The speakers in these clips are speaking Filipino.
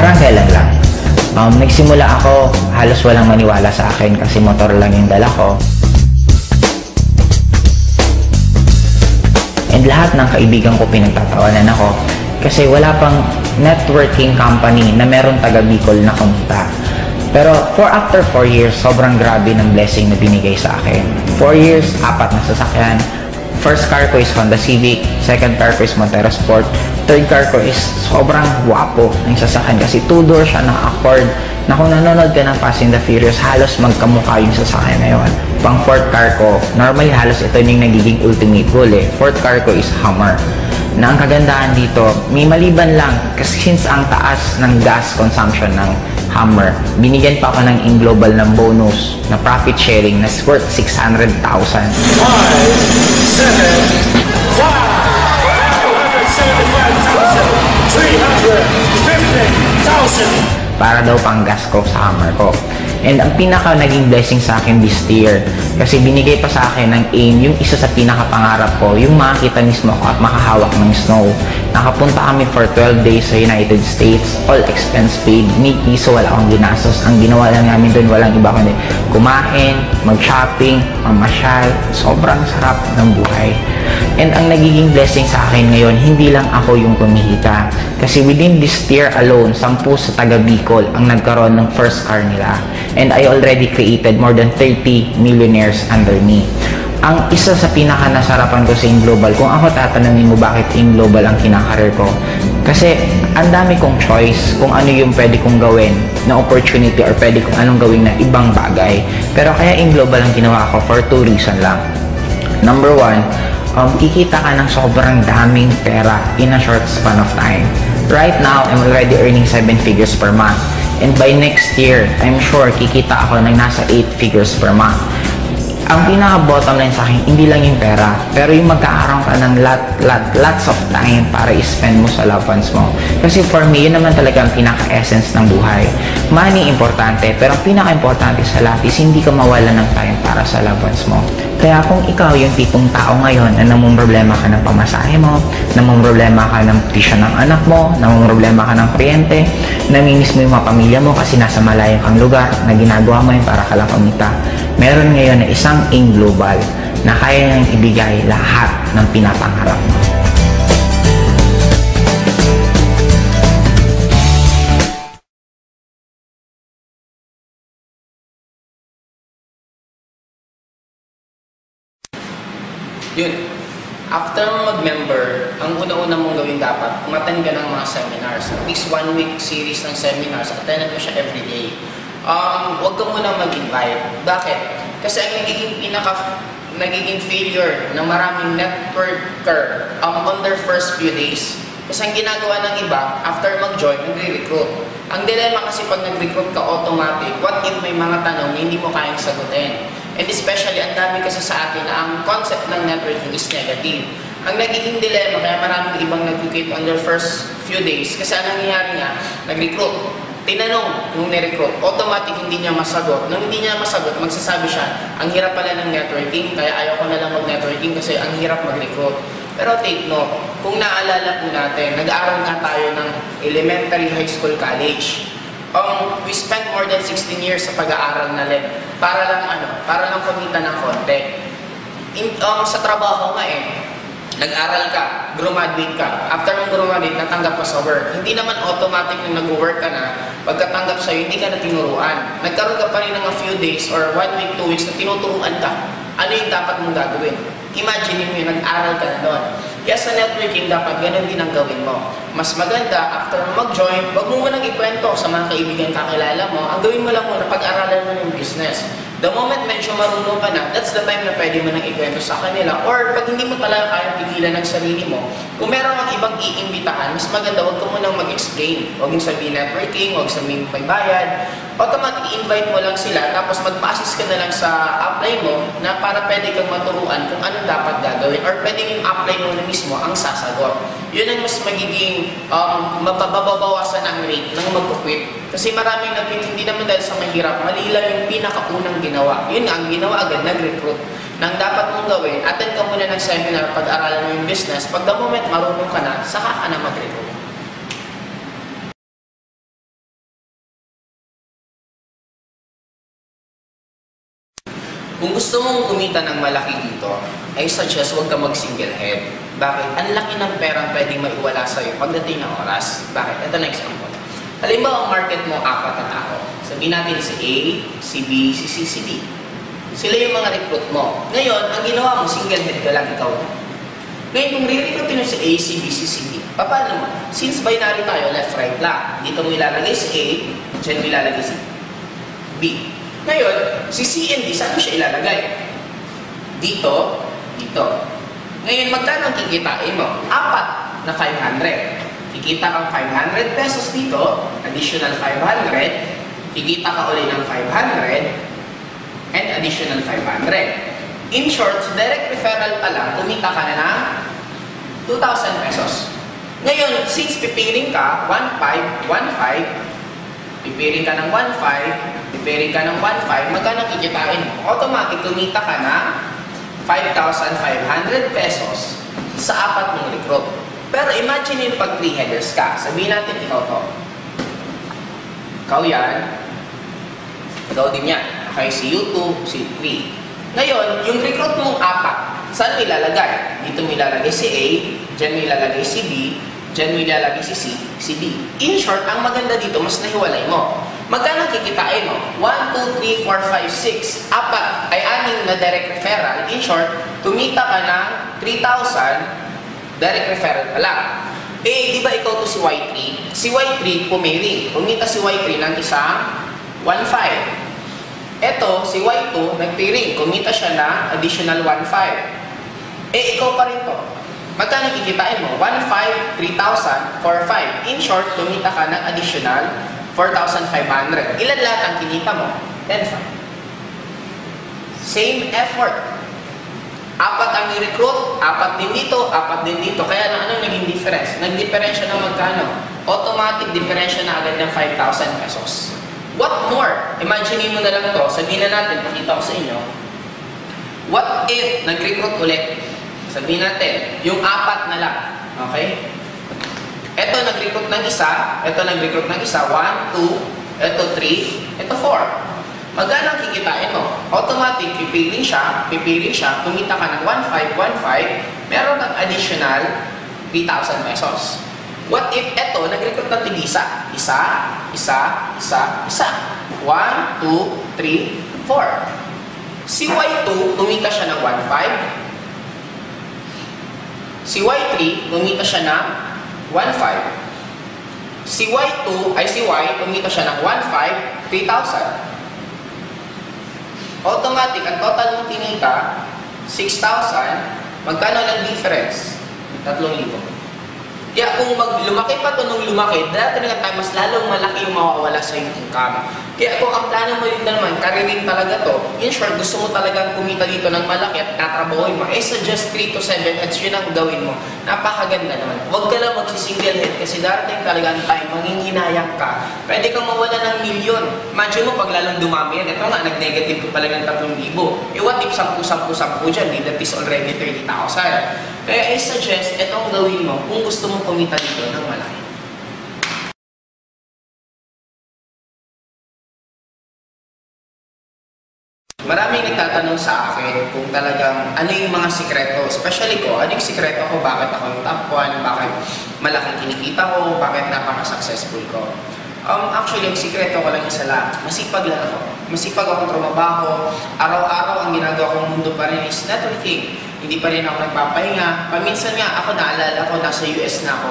Parang kailan lang. Nagsimula ako, halos walang maniwala sa akin kasi motor lang yung dala ko. And lahat ng kaibigan ko pinagtatawanan ako kasi wala pang networking company na meron taga Bicol na kumita. Pero after 4 years, sobrang grabe ng blessing na binigay sa akin. 4 years, 4 na sasakyan. First car ko is Honda Civic, second car ko is Montero Sport, third car ko is sobrang wapo ng sasakyan kasi 2-door siya na Accord na kung nanonood ka ng Fast and the Furious, halos magkamukha yung sasakyan na yun. Pang fourth car ko, normally halos ito yung nagiging ultimate goal eh. Fourth car ko is Hummer. Na ang kagandahan dito, may maliban lang kasi since ang taas ng gas consumption ng Hummer, binigyan pa ako ng in-global ng bonus na profit sharing na worth 600,000. 5, 7, 5, 350,000. Para daw pang gas ko sa Hummer ko. And ang pinaka naging blessing sa akin this year, kasi binigay pa sa akin ng AIM, yung isa sa pinakapangarap ko, yung makakita mismo ako at makahawak ng snow. Nakapunta kami for 12 days sa United States, all expense paid, ni piso wala akong ginastos. Ang ginawa lang namin doon, walang iba kundi kumain, mag-shopping, mamasyal, sobrang sarap ng buhay. And ang nagiging blessing sa akin ngayon, hindi lang ako yung kumikita. Kasi within this year alone, 10 sa taga Bicol ang nagkaroon ng first car nila. And I already created more than 30 millionaires under me. Ang isa sa pinaka-nasarapan ko sa AIM Global, kung ako tatanungin mo bakit AIM Global ang kinakareer ko, kasi ang dami kong choice kung ano yung pwede kong gawin na opportunity or pwede kong anong gawin na ibang bagay. Pero kaya AIM Global ang ginawa ko for 2 reasons lang. Number 1, kikita ka ng sobrang daming pera in a short span of time. Right now, I'm already earning 7 figures per month. And by next year, I'm sure kikita ako ng nasa 8 figures per month. Ang pinaka-bottom line sa akin, hindi lang yung pera, pero yung magkakaroon ka ng lots of time para i-spend mo sa loved ones mo. Kasi for me, yun naman talaga ang pinaka-essence ng buhay. Money, importante, pero ang pinaka-importante sa lahat is hindi ka mawala ng time para sa loved ones mo. Kaya kung ikaw yung tipong tao ngayon na namumroblema ka ng pamasahe mo, namumroblema ka ng tuition ng anak mo, namumroblema ka ng kuryente, namimiss mo yung mga pamilya mo kasi nasa malayo kang lugar na ginagawa mo yun para ka lang kumita, meron ngayon na isang AIM Global na kaya niyang ibigay lahat ng pinapangarap mo. Yun. After mag-member, ang una-una mong gawin dapat, umattend ka ng mga seminars. At least 1 week series ng seminars. Attendan mo siya everyday. Huwag ka muna mag-invite. Bakit? Kasi ang nagiging failure ng maraming networker on their first few days. Kasi ang ginagawa ng iba, after mag-join, nagre-recruit. Ang dilemma kasi pag nag-recruit ka automatic, what if may mga tanong na hindi mo kayang sagutin? And especially, ang dami kasi sa atin na ang concept ng networking is negative. Ang nagiging dilemma, kaya maraming ibang nag-recruit on their first few days. Kasi ang nangyayari nga, nag-recruit. Tinanong nung ni-recruit, automatic hindi niya masagot. Nung hindi niya masagot, magsasabi siya, ang hirap pala ng networking, kaya ayaw ko na lang mag-networking kasi ang hirap mag-recruit. Pero take note, kung naalala po natin, nag-aaral nga tayo ng elementary, high school, college. We spent more than 16 years sa pag-aaral na rin. Para lang kumita ng konti. Sa trabaho nga nag-aral ka, graduate ka. After mong graduate, natanggap ka sa work. Hindi naman automatic na nag-work ka na, pagkatanggap sa'yo, hindi ka na tinuruan. Nagkaroon ka pa rin ng a few days or 1 week, 2 weeks na tinuturuan ka. Ano yung dapat mong gagawin? Imagine mo yun, nag-aral ka na doon. Kaya sa networking, dapat ganun din ang gawin mo. Mas maganda, after mag-join, wag mo munang ikwento sa mga kaibigan kakilala mo. Ang gawin mo lang muna, pag-aralan mo yung business. The moment medyo marunong ka na, that's the time na pwede mo nang ikwento sa kanila. Or pag hindi mo talaga kayang pigilan ng sarili mo, kung meron kang ibang iimbitahan, mas maganda, wag ka munang mag-explain. Wag yung sabihin networking, wag sabihin may bayad. Automatic i-invite mo lang sila, tapos mag-assist ka na lang sa apply mo na para pwede kang maturuan kung ano dapat gagawin. Or pwede yung apply mo na mismo ang sasagot. Yun ang mas magiging mapababawasan ang rate ng mag-quit. Kasi maraming nag-quit, hindi naman dahil sa mahirap, mali lang yung pinakaunang ginawa. Yun ang ginawa agad, nag-recruit. Nang dapat mong gawin, attend ka muna ng seminar, pag-aralan mo yung business, pag the moment marunong ka na, saka ka na mag-recruit. Kung gusto mong kumita ng malaki dito, I suggest huwag ka mag-single head. Bakit? Ang laki ng perang pwedeng maiwala sa'yo pagdating ng oras. Bakit? Ito na example. Halimbawa, ang market mo, 4 na tao. Sabihin natin si A, si B, si C, si D. Sila yung mga recruit mo. Ngayon, ang ginawa mo, single head ka lang, ikaw na. Ngayon, kung re-recruitin mo si A, si B, si C, D, paano mo? Since binary tayo, left, right lang. Dito mo ilalagay si A, dyan mo ilalagay si B. Ngayon, si C and D, saan mo siya ilalagay? Dito, dito. Ngayon, magkano ang kikitain mo? 4 na 500. Kikita kang 500 pesos dito, additional 500, kikita ka ulit ng 500, and additional 500. In short, direct referral pa lang, kumita ka na ng 2,000 pesos. Ngayon, since pipiling ka, 1,500, 1,500, pipiling ka ng 1,500, pipiling ka ng 1,500, magkano kikitain mo? Automatic, kumita ka na 5,500 pesos sa 4 mong recruit. Pero imagine yung pag 3 headers ka. Sabihin natin, ikaw to. Ikaw yan. Ikaw din yan. Okay, si U2, si 3. Ngayon, yung recruit mong 4, saan mo ilalagay? Dito mo ilalagay si A, dyan mo ilalagay si B, dyan mo ilalagay si C, si D. In short, ang maganda dito, mas nahiwalay mo. Magkano kikitain mo? 1, 2, 3, 4, 5, 6. 4 ay 6 na direct referral. In short, kumita ka ng 3,000 direct referral pa lang. Eh, di ba ikaw to si Y3? Si Y3, pumiling. Kumita si Y3 ng isang 1,500. Eto, si Y2, nagpiring. Kumita siya ng additional 1,500. Eh, ikaw pa rin to. Magkano kikitain mo? 1,500, 3,000, 4,500. In short, kumita ka ng additional 4,500. Ilan lahat ang kinita mo? 10,500. Same effort. 4 ang i-recruit, 4 din dito, 4 din dito. Kaya ano naging difference? Nag-differensya na magkano? Automatic differensya na agad ng 5,000 pesos. What more? Imagine mo na lang to. Sabihin na natin, pakita ko sa inyo. What if nag-recruit ulit? Sabihin natin, yung 4 na lang. Okay? Ito nag-recruit ng isa, ito nag-recruit ng isa, 1, 2, ito 3, ito 4. Magkano ang kikitain mo? Automatic, pipili siya, kumita ka ng 1,500, 1,500, meron kang additional 3,000 pesos. What if eto, nag-recruit ng tig-isa? Isa, 1, 2, 3, 4. Si Y2, kumita siya ng 1,500. Si Y3, kumita siya ng 1,500. Si Y2, ay si Y, kumita siya ng 1,500, 3,000. Automatic, ang total mong tinita, 6,000. Magkano lang difference? 3,000. Kaya kung lumaki pa ito nung lumaki, dati na tayo, mas lalong malaki yung mawawala sa yung income. Kaya kung ang plano mo yun naman, karirin talaga to, in short, gusto mo talagang kumita dito ng malaki at tatrabahoin mo, suggest 3 to 7 at yun ang gawin mo. Napakaganda naman. Huwag ka lang magsisingle head kasi darating talagang time, manginghinayang ka. Pwede kang mawala ng milyon. Imagine mo, pag lalong dumami yan, ito nga, nag-negative ka pala ng 3,000. What if 10 dyan, that is already 30,000. Kaya I suggest, ito ang gawin mo kung gusto mong kumita dito ng malaki. Maraming nagtatanong sa akin kung talagang ano yung mga sikreto, especially ko, ano yung sikreto ko, bakit ako yung top 1, bakit malaking kinikita ko, bakit napaka-successful ko. Actually, ang sikreto ko lang isa lang, masipag lang ako. Masipag akong trumabaho, araw-araw ang ginagawa kong mundo pa rin is networking. Hindi pa rin ako nagpapahinga. Paminsan nga ako, naalala ko, nasa US na ako.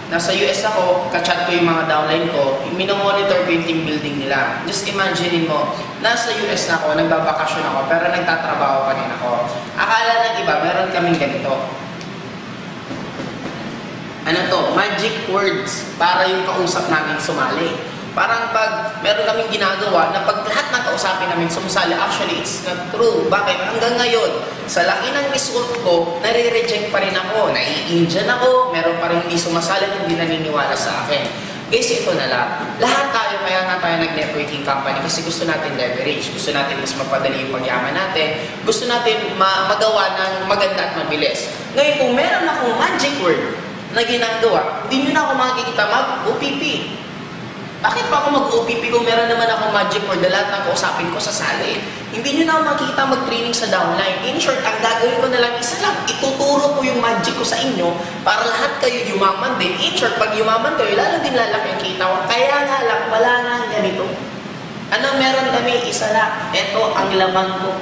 Nasa US ako, kachat ko yung mga downline ko, minomonitor ko yung team building nila. Just imagine mo, nasa US na ako, nagbabakasyon ako, pero nagtatrabaho pa rin ako. Akala ng iba, meron kaming ganito. Ano to? Magic words para yung kausap namin sumali. Parang pag meron kaming ginagawa na pag lahat ng kausapin namin sumusali, actually, it's not true. Bakit? Hanggang ngayon, sa laki ng result ko, nare-reject pa rin ako. Nai-Indian ako, meron pa rin hindi sumasali at hindi naniniwala sa akin. Guys, ito na lang. Lahat tayo, kaya nga tayo nag-networking company kasi gusto natin leverage. Gusto natin mas mapadali yung pagyaman natin. Gusto natin magawa ng maganda at mabilis. Ngayon, kung meron akong magic word na ginagawa, hindi nyo na ako makikita mag-OPP. Bakit pa ako mag-OPP kung meron naman ako magic word na lahat ng kausapin ko sa sali? Hindi nyo na ako makita mag-training sa downline. In short, ang gagawin ko na lang, isa lang, ituturo ko yung magic ko sa inyo para lahat kayo yumaman din. In short, pag yumaman kayo, lalo din lalaki ang kita ko. Kaya nga lang, wala nga ganito. Ano meron kami? Isa lang. Ito ang laman ko.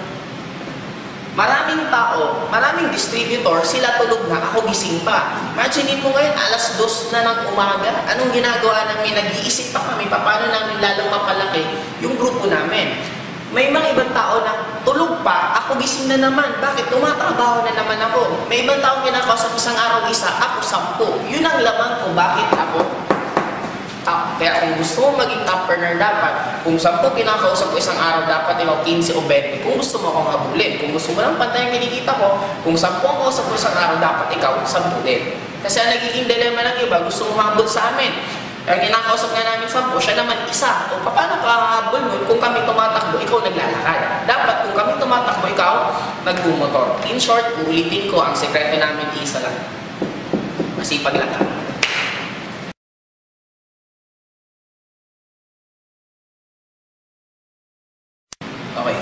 Maraming tao, maraming distributor, sila tulog na, ako gising pa. Imagine mo ngayon, alas 2 na ng umaga. Anong ginagawa namin? Nag-iisip pa kami, paano namin lalong mapalaki yung grupo namin. May mga ibang tao na tulog pa, ako gising na naman. Bakit? Tumatrabaho na naman ako. May ibang tao kinakausap isang araw isa, ako 10. Yun ang laman ko, bakit ako? Kaya kung gusto mo maging entrepreneur dapat, kung 10 kinakausap ko isang araw, dapat ikaw 15 o 20. Kung gusto mo akong habulin, kung gusto mo lang pantay ang kinikita ko, kung 10 ang kausap ko isang araw, dapat ikaw 10 din. Kasi ang nagiging dilemma ng iba, gusto mo mahabol sa amin. Kaya kinakausap nga namin 10, siya naman isa. O paano ka hahabol mo? Kung kami tumatakbo, ikaw naglalakad. Dapat kung kami tumatakbo, ikaw nagbumotor. In short, ulitin ko, ang sekreto namin isa lang. Masipag lang kami. Okay.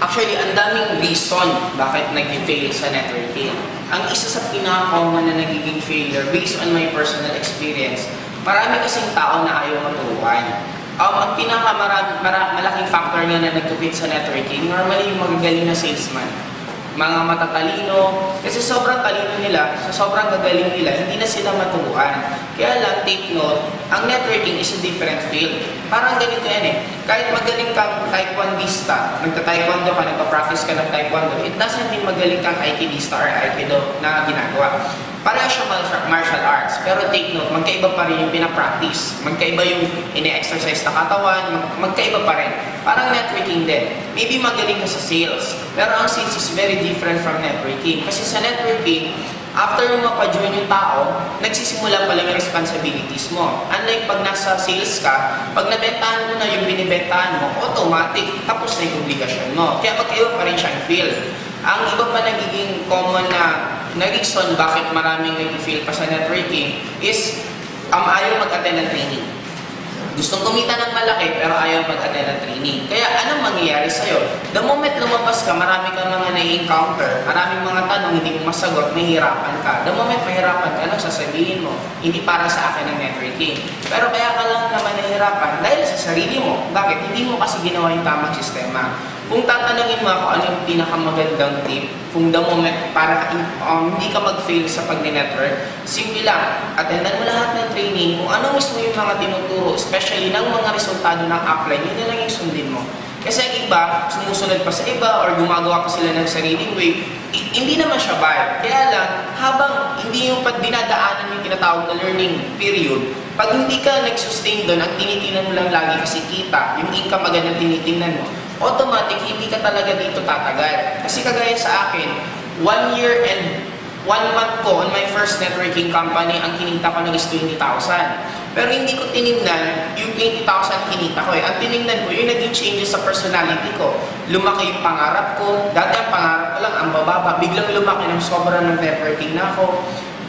Actually, ang daming reason bakit nag-fail sa networking. Ang isa sa pinaka-common na nagiging failure, based on my personal experience, marami kasing tao na ayaw maturuan. Ang malaking factor nga na nag-quit sa networking, normally yung magagaling na salesman. Mga matatalino, kasi sobrang talino nila, sa sobrang gagaling nila, hindi na sila maturuan. Kaya lang, take note, ang networking is a different field. Parang ganito yan eh. Kahit magaling kang taekwondista, nagta-taekwondo ka, nagpa-practice ka ng taekwondo, it doesn't mean magaling kang aikidista or aikido na ginagawa. Pareho siya martial arts, pero take note, magkaiba pa rin yung pinapractice. Magkaiba yung ine-exercise na katawan, magkaiba pa rin. Parang networking din. Maybe magaling ka sa sales, pero ang sales is very different from networking. Kasi sa networking, after mo mapa-join yung tao, nagsisimula pala yung responsibilities mo. Unlike pag nasa sales ka, pag nabentahan mo na yung binibentahan mo, automatic, tapos na yung obligasyon mo. Kaya magkaiba pa rin siyang feel. Ang iba pa nagiging common na reason bakit maraming nag-fail pa sa networking is ayaw mag-attend ng training. Gustong kumita ng malaki pero ayaw mag-attend ng training. Kaya anong mangyayari sa'yo? The moment lumabas ka, marami kang mga na-encounter, maraming mga tanong, hindi mo masagot, mahirapan ka. The moment mahirapan ka, anong sasabihin mo? Hindi para sa akin ang networking. Pero kaya ka lang naman nahihirapan dahil sa sarili mo. Bakit? Hindi mo kasi ginawa yung tamang sistema. Kung tatanungin mo ako ano yung pinakamagandang tip, kung the moment para hindi ka mag-fail sa pag-network, simple lang, attendan mo lahat ng training, kung ano mismo yung mga tinuturo, especially ng mga resultado ng upline, yun na lang yung sundin mo. Kasi ang iba, sumusunod pa sa iba or gumagawa pa sila ng sariling way, hindi naman siya bad. Kaya lang, habang hindi yung dinadaanan yung tinatawag na learning period, pag hindi ka nag-sustain doon, ang tinitingnan mo lang lagi kasi kita, yung income agad na tinitingnan mo, automatic, hindi ka talaga dito tatagal. Kasi kagaya sa akin, 1 year and 1 month ko on my first networking company, ang kinita ko nag is 20,000. Pero hindi ko tinignan yung 20,000 kinita ko eh. Ang tinignan ko, yung naging changes sa personality ko. Lumaki yung pangarap ko. Dati ang pangarap ko lang, ang bababa. Biglang lumaki ng sobrang ng networking na ako.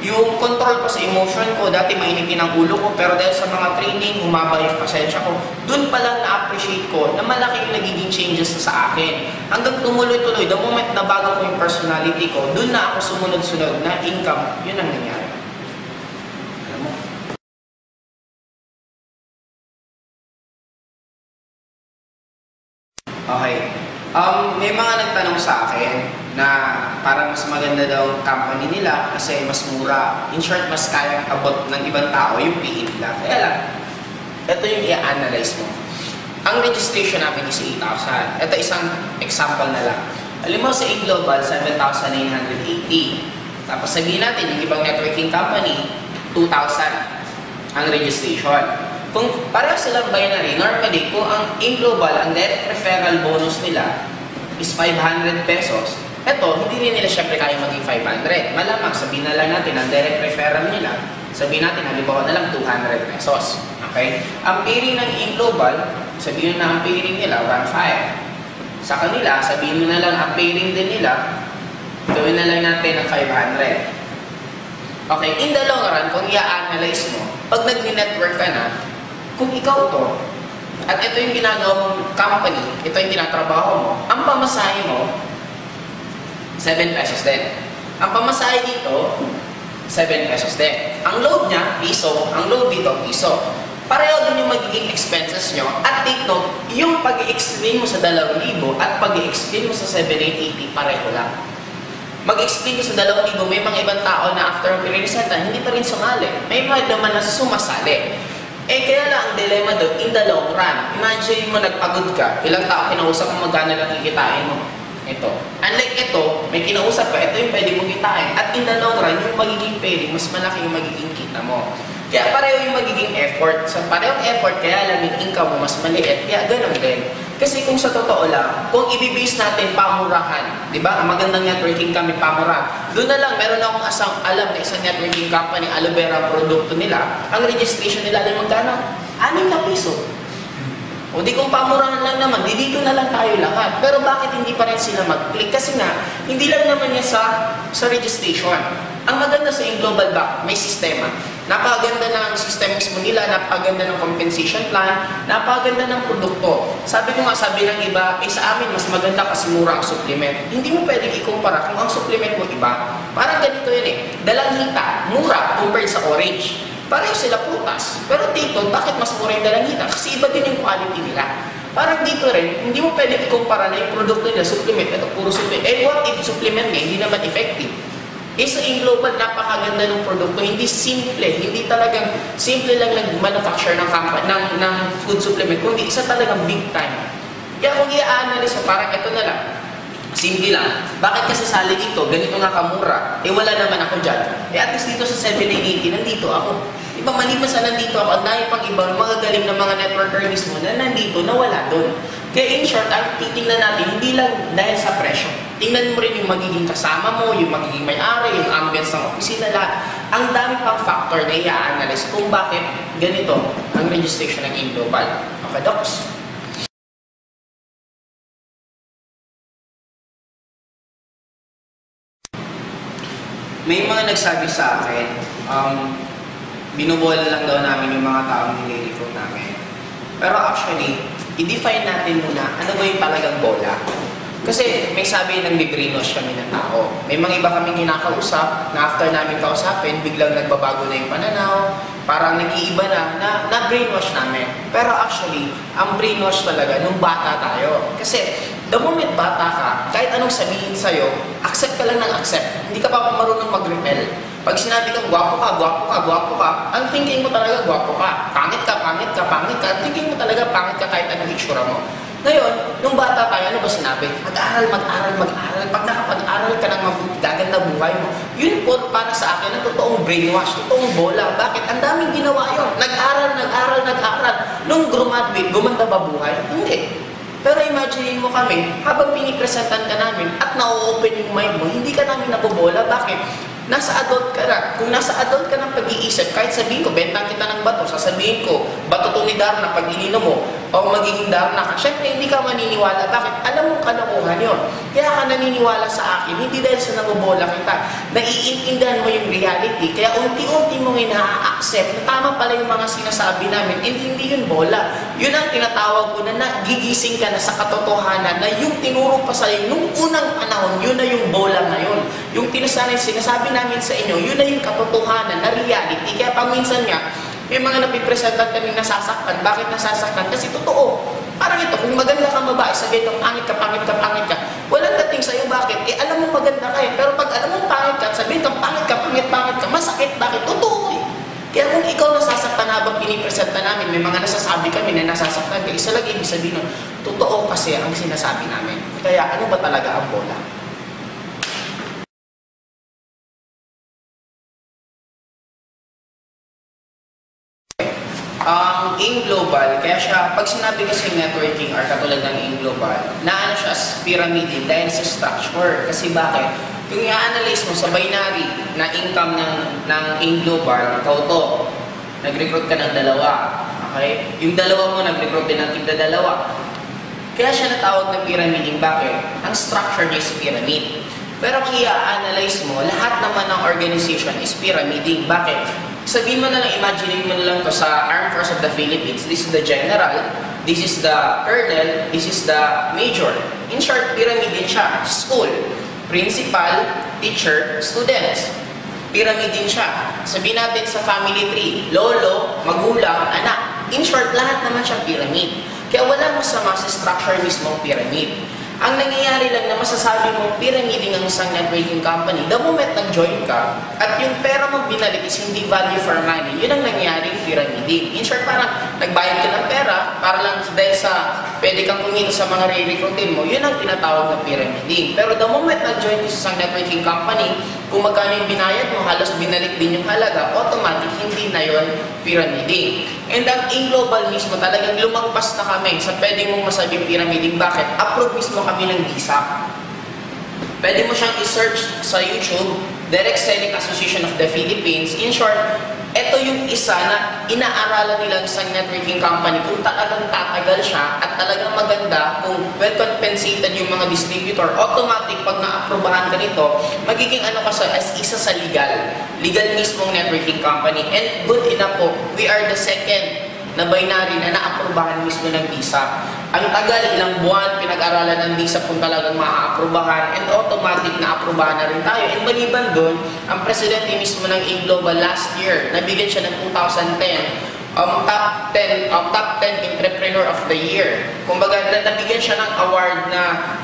Yung control ko sa emotion ko, dati mainitin ang ulo ko, pero dahil sa mga training, humaba yung pasensya ko. Doon pa lang na-appreciate ko na malaki yung nagiging changes sa akin. Hanggang tumuloy-tuloy, the moment na bago ko yung personality ko, doon na ako sumunod-sunod na income, yun ang nangyari. Alam mo? Okay. May mga nagtanong sa akin na parang mas maganda daw company nila kasi mas mura. In short, mas kayang abot ng ibang tao yung PE nila. Kaya lang, ito yung i-analyze mo. Ang registration namin is 8,000. Ito isang example na lang. Alam mo sa Global, 7,980. Tapos sabihin natin, yung ibang networking company, 2,000 ang registration. Kung pareho silang binary, normally, kung ang in-global, ang direct referral bonus nila is 500 pesos, eto, hindi rin nila syempre kaya maging 500. Malamang, sabihin na lang natin, ang direct referral nila, sabihin natin, halimbawa na lang 200 pesos. Okay? Ang pairing ng in-global, sabihin na ang pairing nila, 1.5. Sa kanila, sabihin mo na lang, ang pairing din nila, gawin na lang natin ng 500. Okay, in the long run, kung i-analyze mo, pag nag-network ka na, kung ikaw to, at ito yung ginagawa mong company, ito yung tinatrabaho mo, ang pamasahe mo, 7 pesos din. Ang pamasahe dito, 7 pesos din. Ang load niya, piso. Ang load dito, piso. Pareho din yung magiging expenses nyo. At take note, yung pag-i-explain mo sa 2,000 at pag-i-explain mo sa 7,880, pareho lang. Mag-explain ko sa 2,000, may mga ibang tao na after ang pinresentan, hindi pa rin sumali. May mga naman na sumasali. Kaya lang ang dilema doon, in the long run, imagine mo nagpagod ka, ilang tao kinausap mo, magkano lang kikitain mo. Ito. Unlike ito, may kinausap ka, ito yung pwede mong kitain. At in the long run, yung magiging pairing, mas malaki yung magiging kita mo. Kaya pareho yung magiging effort. Sa parehong effort, kaya lang yung income mo mas maliit. Kaya ganun din. Kasi kung sa totoo lang, kung ibibase natin pamurahan, di ba? Ang magandang networking kami pamurahan. Doon na lang, meron akong alam na isang networking company, aloe vera produkto nila. Ang registration nila ay magkano? 6 na piso. O di kung pamurahan lang naman, di dito na lang tayo lahat. Pero bakit hindi pa rin sila mag-click? Kasi nga, hindi lang naman yan sa registration. Ang maganda sa Global Bank, may sistema. Napakaganda ng system mismo nila, napakaganda ng compensation plan, napakaganda ng produkto. Sabi ko nga, sabi ng iba, sa amin mas maganda kasi mura ang supplement. Hindi mo pwedeng ikumpara kung ang supplement mo iba. Parang ganito yun Dalanghita, mura compared sa orange. Pareho sila prutas. Pero dito, bakit mas mura yung dalanghita? Kasi iba din yung quality nila. Parang dito rin, hindi mo pwede ikumpara na yung produkto nila, supplement, ito puro supplement. What if supplement niya, hindi naman effective? Sa Global, napakaganda ng produkto, hindi simple, hindi talagang simple lang nag-manufacture ng food supplement, kundi isa talagang big time. Kaya kung i-analyze mo, parang ito na lang, simple lang, bakit kasi sali dito, ganito nga kamura, wala naman ako dyan. At least dito sa 780, nandito ako. Diba, maliban sa nandito ako, ang dami pang ibang magagaling na mga networker mismo na nandito, na wala doon. Kaya in short, ang titingnan natin, hindi lang dahil sa presyo. Tingnan mo rin yung magiging kasama mo, yung magiging may-ari, yung ambience ng opisina lahat. Ang dami pang factor na i-analyze kung bakit ganito ang registration ng Global. Okay, Docs? May mga nagsabi sa akin, binubola lang daw namin yung mga taong nire-recruit namin. Pero actually, i-define natin muna ano ba yung talagang bola. Kasi may sabi nang brainwash kami ng tao. May mga iba kaming kinakausap na after namin kausapin, biglang nagbabago na yung pananaw, parang nag-iiba na brainwash namin. Pero actually, ang brainwash talaga nung bata tayo. Kasi the moment bata ka, kahit anong sabihin sa'yo, accept ka lang ng accept. Hindi ka pa marunong mag-repel. Pag sinabi kang gwapo ka, gwapo ka, gwapo ka, ang thinking mo talaga gwapo ka. Pangit ka, pangit ka, pangit ka. Ang thinking mo talaga pangit ka kahit anong itsura mo. Ngayon, nung bata tayo, ano ba sinabi? Mag-aral, mag-aral, mag-aral. Pag nakapag-aral ka ng mabuti, gaganda buhay mo. Yun po para sa akin ang totoong brainwash, totoong bola. Bakit? Ang daming ginawa yun. Nag-aral, nag-aral, nag-aral. Nung graduate, gumanda ba buhay? Hindi. Pero imagine mo kami, habang pinipresentan ka namin at na-open yung mind mo, hindi ka namin nabobola. Bakit? Nasa adult ka na. Kung nasa adult ka ng pag-iisip, kahit sabihin ko, bentang kita ng bato, sasabihin ko, bato to ni Darna pag ininom mo, o magiging Darna ka. Siyempre, hindi ka maniniwala. Bakit? Alam mo kalokohan yun. Kaya ka naniniwala sa akin, hindi dahil sa nabobola kita. Naiintindihan mo yung reality. Kaya unti-unti mong ina-accept na tama pala yung mga sinasabi namin. Hindi yun bola. Yun ang tinatawag ko na nagigising ka na sa katotohanan na yung tinuro pa sa'yo nung unang panahon, yun na yung bola ngayon. Yung sinasabi namin sa inyo, yun na yung katotohanan na reality. Kaya paminsan nga, may mga napipresentan kami nasasaktan. Bakit nasasaktan? Kasi totoo. Parang ito, kung maganda kang babae, sabihin kang pangit ka, pangit ka, pangit ka, walang dating sa'yo. Bakit? Alam mo maganda ka Pero pag alam mo pangit ka, sabihin kang pangit ka, pangit, pangit ka, masakit. Bakit? Totoo Kaya kung ikaw nasasaktan habang pinipresenta namin, may mga nasasabi kami na nasasaktan ka, isa lang ibig sabihin nun, totoo kasi ang sinasabi namin. Kaya ano ba talaga ang bola? Ang Global, kaya siya, pag sinabi kasi networking or katulad ng Global, naano siya as pyramid dahil sa structure. Kasi bakit? Yung i-analyze mo sa binary na income ng Global, ikaw to, nag-recruit ka ng dalawa. Okay? Yung dalawa mo, nag-recruit din ng tigda-dalawa. Kaya siya natawag na pyramiding. Bakit? Ang structure niya is pyramid. Pero kung i-analyze mo, lahat naman ng organization is pyramiding. Bakit? Sabihin mo na lang, imagine mo na lang to sa Armed Forces of the Philippines. This is the general, this is the colonel, this is the major. In short, pyramid din siya. School, principal, teacher, students. Pyramid din siya. Sabihin natin sa family tree, lolo, magulang, anak. In short, lahat naman siya pyramid. Kaya wala masama sa structure mismo ng pyramid. Ang nangyayari lang na masasabi mong pyramiding ang isang networking company, the moment nag-join ka, at yung pera mong binalik is hindi value for money, yun ang nangyayaring pyramiding. In short, parang nagbayad ka ng pera, para lang dahil sa pwede kang kumita sa mga re-recruitin mo, yun ang tinatawag na pyramiding. Pero the moment nag-join ka sa isang networking company, kung magkano yung binayad mo, halos binalik din yung halaga, automatic, hindi na yun pyramiding. And ang in-global mismo, talagang lumagpas na kami sa pwede mong masabing pyramiding. Bakit? Approve mismo kami ng DSAP. Pwede mo siyang i-search sa YouTube, Direct Selling Association of the Philippines. In short, ito yung isa na inaaralan nila sa networking company kung talagang tatagal siya at talagang maganda, kung well compensated yung mga distributor, automatic pag na-aprobahan ka nito, magiging ano ka as isa sa legal mismong networking company. And good enough po, we are the second na binary na na-aprobahan mismo ng DSAP. Ang tagal, ilang buwan, pinag-aralan ng DSAP kung talagang ma-aprobahan, and automatic na-aprobahan na rin tayo. And maliban doon, ang presidente mismo ng in-global last year, nabigyan siya ng 2010, top 10 entrepreneur of the year. Kumbaga, nabigyan siya ng award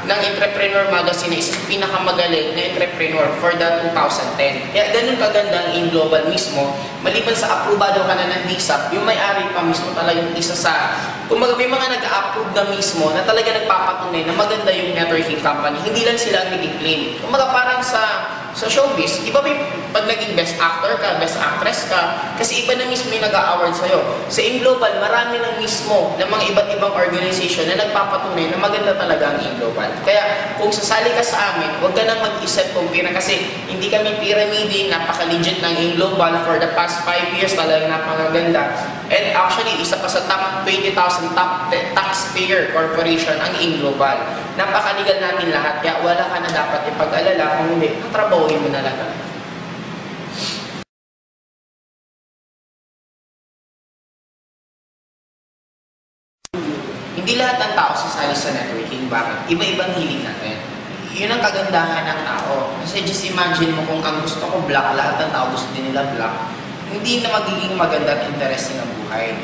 ng Entrepreneur Magazine na isa sa pinakamagaling na entrepreneur for the 2010. Kaya ganun kaganda ang in-global mismo. Maliban sa aprobado ka na ng DSAP, yung may-ari pa mismo talagang isa sa, kumbaga may mga nag-a-approve na mismo na talaga nagpapatunay na maganda yung networking company. Hindi lang sila ang nag-claim. Kumbaga parang sa showbiz, iba may pag naging best actor ka, best actress ka, kasi iba na mismo yung nag-a-award sa'yo. Sa in-global, marami na mismo ng mga iba't ibang organization na nagpapatunay na maganda talaga ang in-global. Kaya kung sasali ka sa amin, huwag ka nang mag-isip kung kasi hindi kami pyramiding, napaka-legit ng in-global for the past 5 years, talagang napakaganda. And actually, isa pa sa top 20,000 top taxpayer corporation ang in-global. Napakaligal natin lahat, kaya wala ka na dapat ipag-alala kung hindi, trabahuin mo na lang. Hindi lahat ng tao sasali sa networking. Bakit? Iba-ibang hilig natin. Yun ang kagandahan ng tao. Kasi just imagine mo kung ang gusto ko black, lahat ng tao gusto din nila black, hindi na magiging maganda at interesting ang buhay.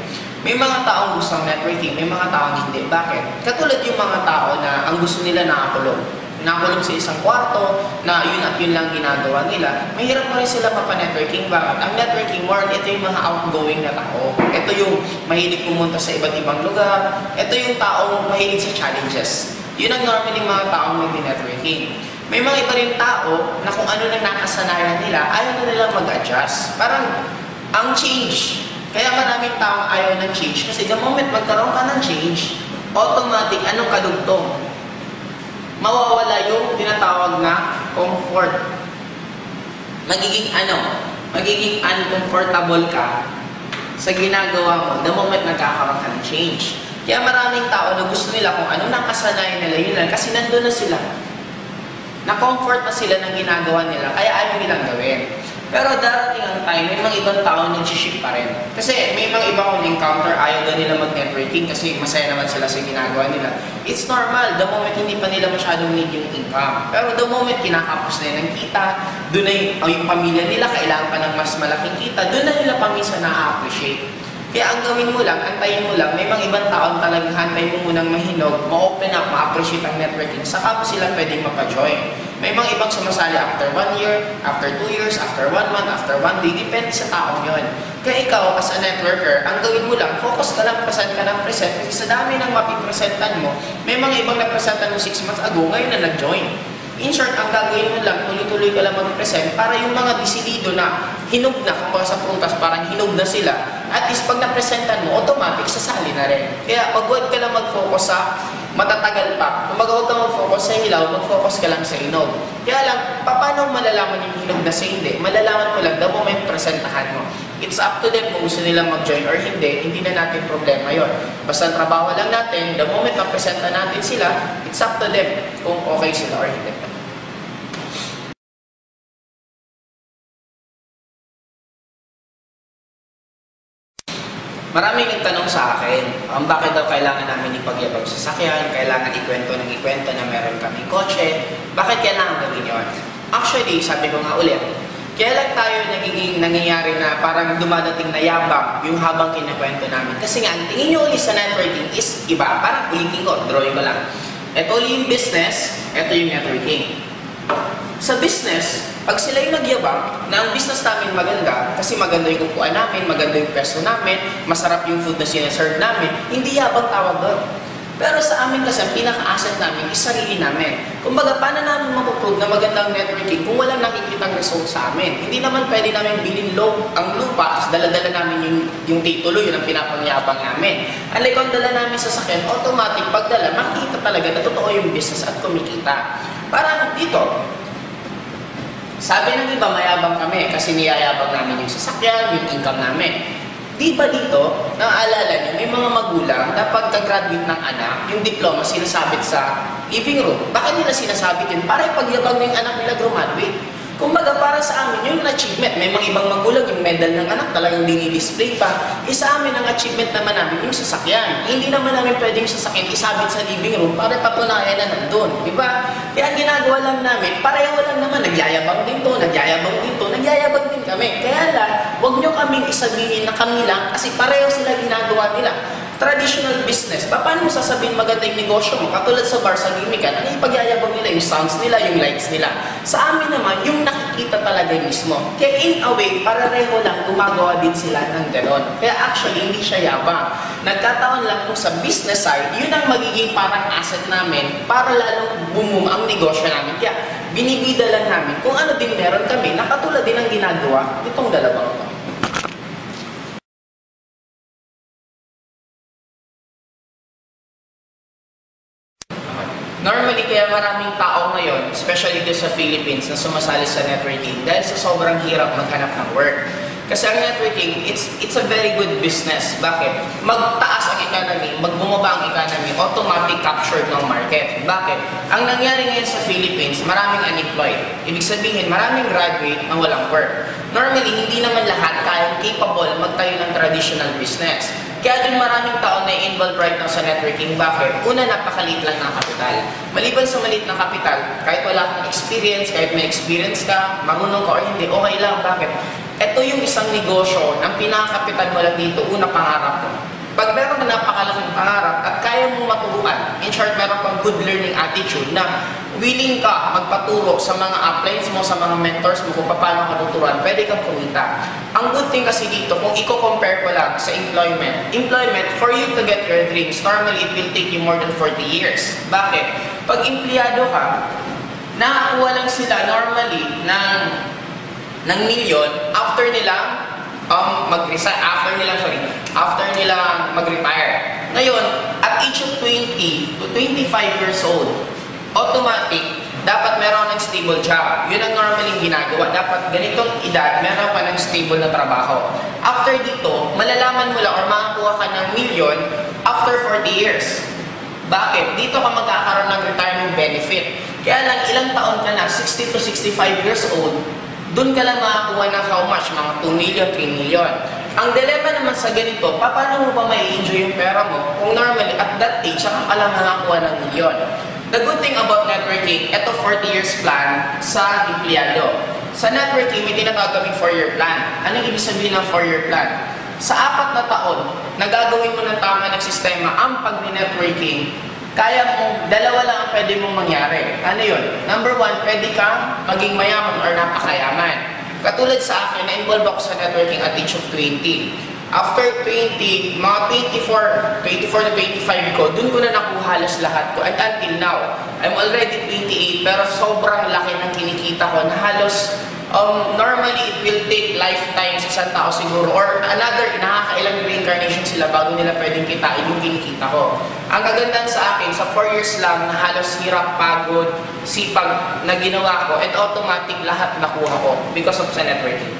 May mga taong gusto ng networking, may mga taong hindi. Bakit? Katulad yung mga tao na ang gusto nila nakakulong. Nakakulong sa isang kwarto, na yun at yun lang ginagawa nila. Mahirap pa rin sila mapa-networking. Bakit? Ang networking world, ito yung mga outgoing na tao. Ito yung mahilig pumunta sa iba't ibang lugar. Ito yung taong mahilig sa challenges. Yun ang normally mga taong nag-networking. May mga iba rin tao na kung ano na nakasanayan nila, ayaw na nilang mag-adjust. Parang, ang change. Kaya maraming taong ayaw ng change. Kasi the moment magkaroon ka ng change, automatic, anong kadugtong? Mawawala yung tinatawag na comfort. Magiging uncomfortable ka sa ginagawa mo the moment nagkakaroon ka ng change. Kaya maraming tao na gusto nila kung anong nakasanayan nila, yun lang, kasi nandun na sila. Na-comfort na sila ng ginagawa nila, kaya ayaw nilang gawin. Pero darating ang time, may mga ibang tao nag-shift pa rin. Kasi may mga iba kong encounter, ayaw na nila mag-networking kasi masaya naman sila sa ginagawa nila. It's normal, the moment hindi pa nila masyadong need yung income. Pero the moment kinakapos na ng kita, doon na yung pamilya nila, kailangan pa ng mas malaking kita, doon na nila paminsan na-appreciate. Kaya ang gawin mo lang, antayin mo lang, may mga ibang taon talagang hantay mo munang mahinog, ma-open up, ma-appreciate ang networking, saka mo sila pwedeng mapa-join. May mga ibang sumasali after 1 year, after 2 years, after 1 month, after 1 day, depende sa taong yon. Kaya ikaw, as a networker, ang gawin mo lang, focus ka lang, present ka ng present, kasi sa dami ng mapipresentan mo, may mga ibang napresentan mo 6 months ago, ngayon na nag-join. In short, ang gagawin mo lang, tuloy-tuloy ka lang mag-present para yung mga desidido na hinog na, kumbaga sa prutas, parang hinog na sila, at least pag napresentan mo, automatic, sasali na rin. Kaya wag ka lang mag-focus sa matatagal pa. Kumbaga huwag ka mag-focus sa hilaw, mag-focus ka lang sa hinog. Kaya lang, paano malalaman yung hinog na sa hindi? Malalaman mo lang the moment presentahan mo. It's up to them kung gusto nilang mag-join or hindi na natin problema yon. Basta trabaho lang natin, the moment na presenta natin sila, it's up to them kung okay sila or hindi. Maraming nagtanong sa akin, bakit daw kailangan namin ipagyabang sa sasakyan, kailangan ikwento na meron kaming kotse, bakit kailangan gawin yun? Actually, sabi ko nga ulit, kailan tayo nangyayari na parang dumadating na yabang yung habang kinakwento namin? Kasi nga, ang tingin nyo ulit sa networking is iba. Parang ulitin ko, drawing ko lang. Ito yung business, ito yung networking. Sa business, pag sila yung nagyabang na ang business namin maganda, kasi maganda yung upuan namin, maganda yung pwesto namin, masarap yung food na sinaserve namin, hindi yabang tawag doon. Pero sa amin kasi, ang pinaka-asset namin is sarili namin. Kumbaga, paano namin mapuprove na magandang networking kung walang nakikitang result sa amin? Hindi naman pwede namin bilhin ang lupa, tapos dala-dala namin yung titulo, yun ang pinapangyabang namin. Alay kung dala namin sa sakyan, automatic, pagdala, makikita talaga na totoo yung business at kumikita. Parang dito, sabi ng iba, mayabang kami kasi niyayabang namin yung sasakyan, yung income namin. Di ba dito, naaalala niyo, may mga magulang na pagka-graduate ng anak, yung diploma sinasabit sa living room. Bakit nila sinasabit yun? Para ipagyabang yung anak nila graduate. Kumbaga, para sa amin, yung achievement. May mga ibang magulang, yung medal ng anak talagang dinidisplay pa. Sa amin, ang achievement naman namin, yung sasakyan. Hindi naman namin pwedeng sasakyan isabit sa living room para patunayan na nandun. Diba? Kaya ang ginagawa lang namin, pareho lang naman, nagyayabang dito, nagyayabang din kami. Kaya lang, huwag nyo kaming isabihin na kami lang kasi pareho sila ginagawa nila. Traditional business, paano mo sasabihin maganda yung negosyo mo? Katulad sa bar, sa gimikan, ano yung pagyayabang nila, yung sounds nila, yung lights nila. Sa amin naman, yung nakikita talaga mismo. Kaya in a way, pareho lang, gumagawa din sila ng ganon. Kaya actually, hindi siya yabang. Nagkataon lang kung sa business side, yun ang magiging parang asset namin para lalong bumum ang negosyo namin. Kaya binibida lang namin kung ano din meron kami, nakatulad din ang ginagawa itong dalawang ito. Normally, kaya maraming tao ngayon, especially dito sa Philippines, na sumasali sa networking dahil sa sobrang hirap maghanap ng work. Kasi ang networking, it's a very good business. Bakit? Magtaas ang economy, magbumaba ang economy, automatic captured ng market. Bakit? Ang nangyari ngayon sa Philippines, maraming unemployed. Ibig sabihin, maraming graduate na walang work. Normally, hindi naman lahat kayang capable magtayo ng traditional business. Kaya din maraming tao na involved right now sa networking. Bakit? Una, napakaliit lang ng kapital. Maliban sa maliit na kapital, kahit wala kang experience, kahit may experience ka, marunong ka o hindi, okay lang. Bakit? Ito yung isang negosyo ng pinakapital mo lang dito, una pangarap mo. Pag meron ka napakalaking pangarap at kaya mong maturuan, in short, meron kang good learning attitude na willing ka magpaturo sa mga uplines mo, sa mga mentors mo kung paano ka tuturuan, pwede kang kumita. Ang good thing kasi dito, kung i-compare ko lang sa employment, for you to get your dreams, normally it will take you more than 40 years. Bakit? Pag empleyado ka, nakakuha lang sila normally ng milyon after nilang after nilang mag-retire. Ngayon, at age of 20 to 25 years old, automatic, dapat meron ng stable job. Yun ang normally ginagawa. Dapat ganitong edad, meron ka ng stable na trabaho. After dito, malalaman mo lang or makakuha ka ng milyon after 40 years. Bakit? Dito ka magkakaroon ng retirement benefit. Kaya lang, ilang taon ka na, 60 to 65 years old, doon ka lang makakuha ng how much? Mga 2 million, 3 million. Ang dilemma naman sa ganito, paano mo ba mai-enjoy yung pera mo kung normally at that age, saka ka lang makakuha ng milyon? The good thing about networking, ito 40 years plan sa empleyado. Sa networking, may tinatawag kaming 4-year plan. Anong ibig sabihin ng 4-year plan? Sa 4 na taon, nagagawin mo ng tama ng sistema ang pag-networking, kaya mo, dalawa lang ang pwede mong mangyari. Ano yun? Number 1, pwede kang maging mayaman or napakayaman. Katulad sa akin, na-involve ako sa networking at age of 20. After 20, mga 24 to 25 ko, dun ko na nakuha halos lahat ko. And until now, I'm already 28, pero sobrang laki ng kinikita ko na halos normally it will take lifetime sa isang tao siguro or another nakakailang reincarnation sila bago nila pwedeng kitain yung kinikita ko. Ang kagandahan sa akin, sa 4 years lang na halos hirap, pagod, sipag na ginawa ko and automatic lahat nakuha ko because of sa networking.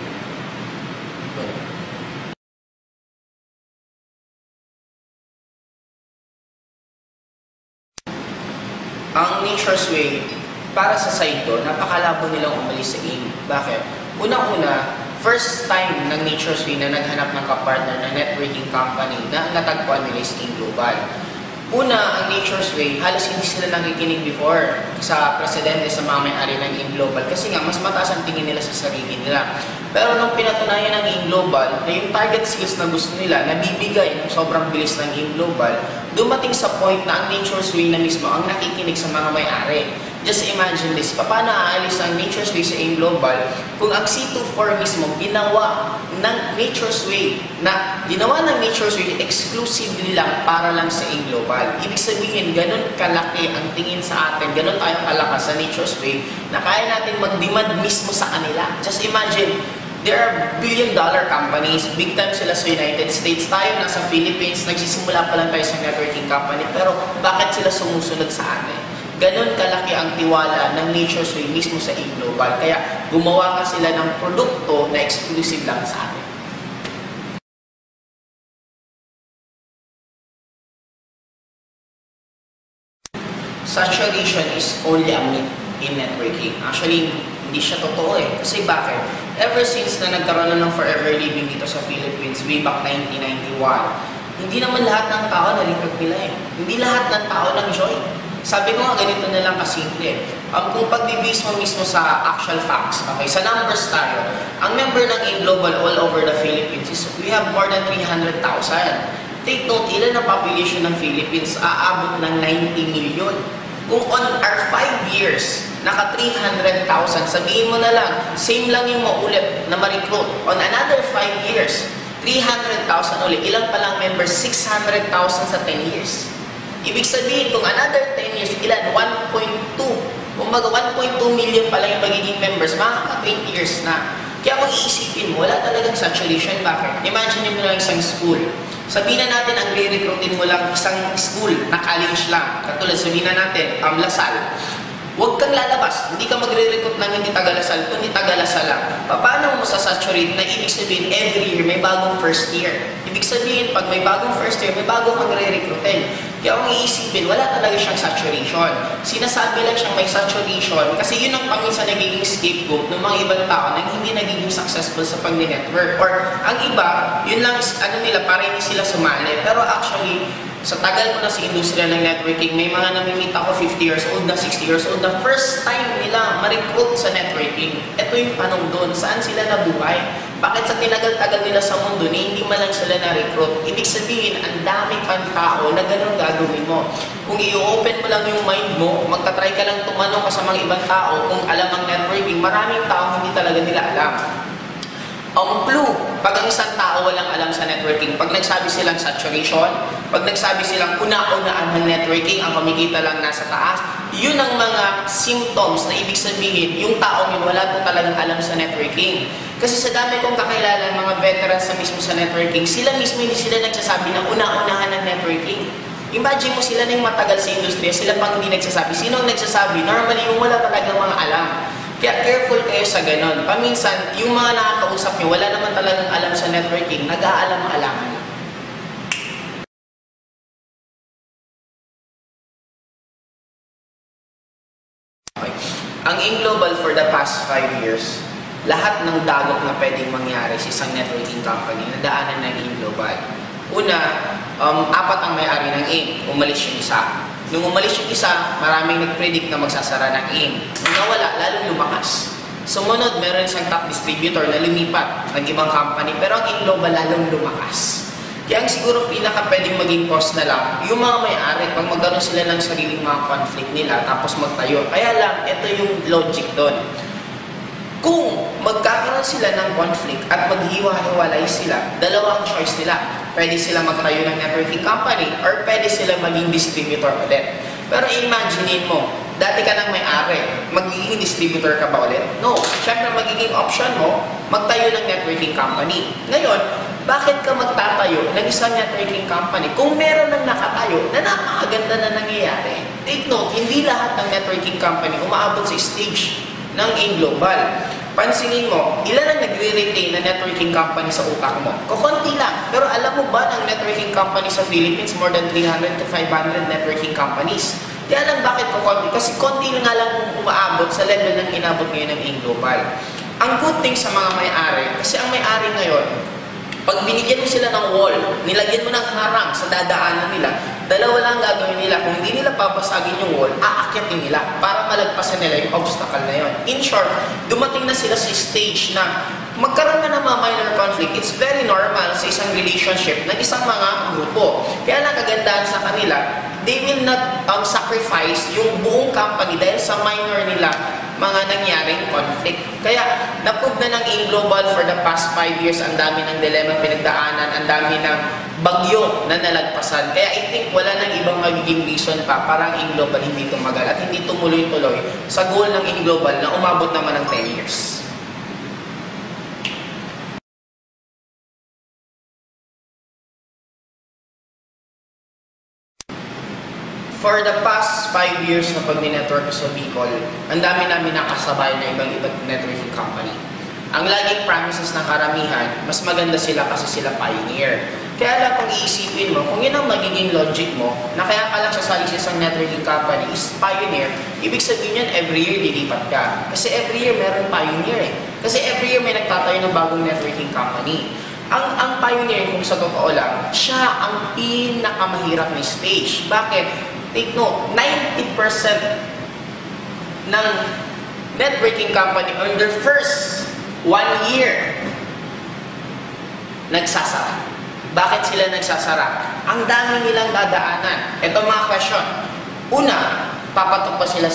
Ang Nature's Way, para sa side ko, napakalabo nilang umalis sa game. Bakit? Unang-una, first time ng Nature's Way na naghanap ng kapartner ng networking company na natagpuan nila is AIM Global. Una, ang Nature's Way, halos hindi sila nakikinig before sa presidente, sa mga may-ari ng AIM Global kasi nga mas mataas ang tingin nila sa sarili nila. Pero nung pinatunayan ng AIM Global na yung target sales na gusto nila, nabibigay ng sobrang bilis ng AIM Global, dumating sa point na ang Nature's Way na mismo ang nakikinig sa mga may-ari. Just imagine this, paano aalis ang Nature's Way sa AIM Global kung ang C24 mismo ginawa ng Nature's Way exclusively lang para lang sa AIM Global. Ibig sabihin, ganun kalaki ang tingin sa atin, ganun tayo kalakas sa Nature's Way na kaya natin mag-demand mismo sa kanila. Just imagine, there are billion-dollar companies, big time sila sa United States, tayo nasa Philippines, nagsisimula pa lang tayo sa networking company, pero bakit sila sumusunod sa atin? Ganon kalaki ang tiwala ng Nature's Way mismo sa AIM Global. Kaya gumawa nga sila ng produkto na exclusive lang sa atin. Saturation is only a myth in networking. Actually, hindi siya totoo eh. Kasi bakit? Ever since na nagkaroon na ng Forever Living dito sa Philippines, way back 1991, hindi naman lahat ng tao na-recruit nila eh. Hindi lahat ng tao nag-join. Sabi ko nga, ganito na lang kasimple. Kung pag-base mo mismo sa actual facts, okay, sa numbers tayo, ang member ng AIM Global all over the Philippines is we have more than 300,000. Take note, ilan ang population ng Philippines? Aabot ng 90 million. Kung on our 5 years, naka 300,000, sabihin mo na lang, same lang yung maulit na ma-recruit. On another 5 years, 300,000 ulit. Ilang pa lang members? 600,000 sa 10 years. Ibig sabihin, kung another 10 years, ilan? 1.2. Kumbaga, 1.2 million pala yung magiging members, makaka 20 years na. Kaya kung iisipin mo, wala talagang saturation. Bakit? Imagine mo lang isang school. Sabihin na natin, ang re-recruitin mo lang isang school na college lang. Katulad, sabihin na natin, Lasal. Huwag kang lalabas. Hindi ka magre-recruit ng hindi taga-Lasal, kundi taga-Lasal lang. Paano mo sasaturate na ibig sabihin every year may bagong first year? Ibig sabihin, pag may bagong first year, may bago kang re-recruitin. Kaya kung iisipin, wala talaga siyang saturation. Sinasabi lang siyang may saturation kasi yun ang paminsan nagiging scapegoat ng mga ibang tao na hindi nagiging successful sa pag-network. Or ang iba, yun lang, nila, para hindi sila sumali. Pero actually, sa tagal ko na sa industriya ng networking, may mga namimita ko 50 years old na 60 years old na first time nila ma-recruit sa networking. Ito yung tanong doon, saan sila nabuhay? Bakit sa tinagal-tagal nila sa mundo ni hindi man lang sila na-recruit? Ibig sabihin, ang dami pang tao na ganun gagawin mo. Kung i-open mo lang yung mind mo, magta-try ka lang tumanong ka sa mga ibang tao kung alam ang networking, maraming tao hindi talaga nila alam. Ang clue, pag ang isang tao walang alam sa networking, pag nagsabi silang saturation, pag nagsabi silang una-unaan ng networking, ang kumikita lang nasa taas, yun ang mga symptoms na ibig sabihin, yung tao yun wala po talagang alam sa networking. Kasi sa dami kong kakilala, mga veterans na mismo sa networking, sila mismo hindi sila nagsasabi na una-unahan ng networking. Imagine mo sila na yung matagal sa industriya, sila pang hindi nagsasabi. Sino ang nagsasabi? Normally, yung wala talagang mga alam. Kaya careful kayo sa ganon. Paminsan, yung mga nakakausap nyo, wala naman talagang alam sa networking, nag-aalam-alaman. Okay. Ang AIM Global for the past 5 years, lahat ng dagok na pwedeng mangyari sa isang networking company, nadaanan ng AIM Global. Una, 4 ang may-ari ng AIM, umalis yung isa. Nung umalis yung isa, maraming nag-predict na magsasara ng AIM. Nung nawala, lalong lumakas. Sumunod, meron isang top distributor na lumipat ng ibang company, pero ang AIM Global lalong lumakas. Kaya ang siguro pinaka pwedeng maging cause na lang, yung mga may-ari, pag magkaroon sila ng sariling mga conflict nila, tapos magtayo. Kaya lang, ito yung logic doon. Kung magkakaroon sila ng conflict at maghiwa-hiwalay sila, dalawang choice nila. Pwede sila magtayo ng networking company or pwede sila maging distributor ulit. Pero imagine mo, dati ka nang may-ari, magiging distributor ka ba ulit? No. Siyempre, magiging option mo, magtayo ng networking company. Ngayon, bakit ka magtatayo ng isang networking company kung meron nang nakatayo na napakaganda na nangyayari? Take note, hindi lahat ng networking company umaabot sa stage ng AIM Global. Pansinin mo, ilan ang nagre-retain na networking company sa utak mo? Kukunti lang. Pero alam mo ba ng networking company sa Philippines, more than 300 to 500 networking companies? Kaya lang bakit kukunti? Kasi konti nga lang umaabot sa level ng inabot ngayon ng AIM Global. Ang good thing sa mga may-ari, kasi ang may-ari ngayon, pag binigyan mo sila ng wall, nilagyan mo ng harang sa dadaanan nila, dalawa lang gagawin nila. Kung hindi nila papasagin yung wall, aakyatin nila para malagpasan nila yung obstacle na yun. In short, dumating na sila sa stage na magkaroon na ng mga minor conflict. It's very normal sa isang relationship ng isang mga grupo. Kaya lang kagandahan sa kanila, they will not sacrifice yung buong company dahil sa minor nila mga nangyaring conflict. Kaya, na-prove na ng AIM Global for the past 5 years, ang dami ng dilemma pinagdaanan, ang dami ng bagyo na nalagpasan. Kaya I think wala nang ibang magiging reason pa para ang AIM Global hindi tumagal at hindi tumuloy-tuloy sa goal ng AIM Global na umabot naman ng 10 years. For the past 5 years na pag-network sa Bicol, ang dami namin nakasabay na ibang networking company. Ang laging promises ng karamihan, mas maganda sila kasi sila pioneer. Kaya lang kung iisipin mo, kung yun ang magiging logic mo, na kaya ka lang sasali sa isang networking company is pioneer, ibig sabihin yan every year lilipat ka. Kasi every year meron pioneer eh. Kasi every year may nagtatayo ng bagong networking company. Ang pioneer, kung sa totoo lang, siya ang pinakamahirap na stage. Bakit? Take note, 90% ng networking company on their first 1 year nagsasara. Bakit sila nagsasara? Ang dami nilang dadaanan. Ito mga question. Una, papatok pa sila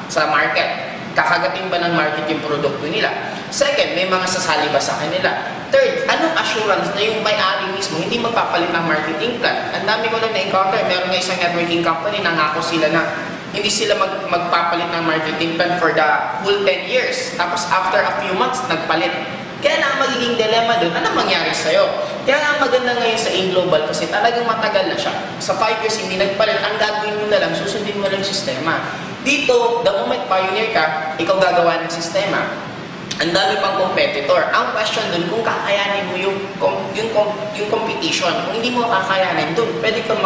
sa market. Kakagating ba ng market yung produkto nila? Second, may mga sasali ba sa kanila? Third, anong assurance na yung may-ari mismo hindi magpapalit ng marketing plan? Ang dami ko lang na-encounter, meron nga isang networking company, nangako sila na hindi sila magpapalit ng marketing plan for the full 10 years. Tapos after a few months, nagpalit. Kaya na ang magiging dilemma doon, ano mangyari sa'yo? Kaya nga maganda ngayon sa AIM Global kasi talagang matagal na siya. Sa 5 years hindi nagpalit, ang gagawin mo na lang, susundin mo lang yung sistema. Dito, the moment pioneer ka, ikaw gagawa ng sistema. Ang dami pang competitor. Ang question dun, kung kakayanin mo yung competition, kung hindi mo kakayanin dun, pwede kang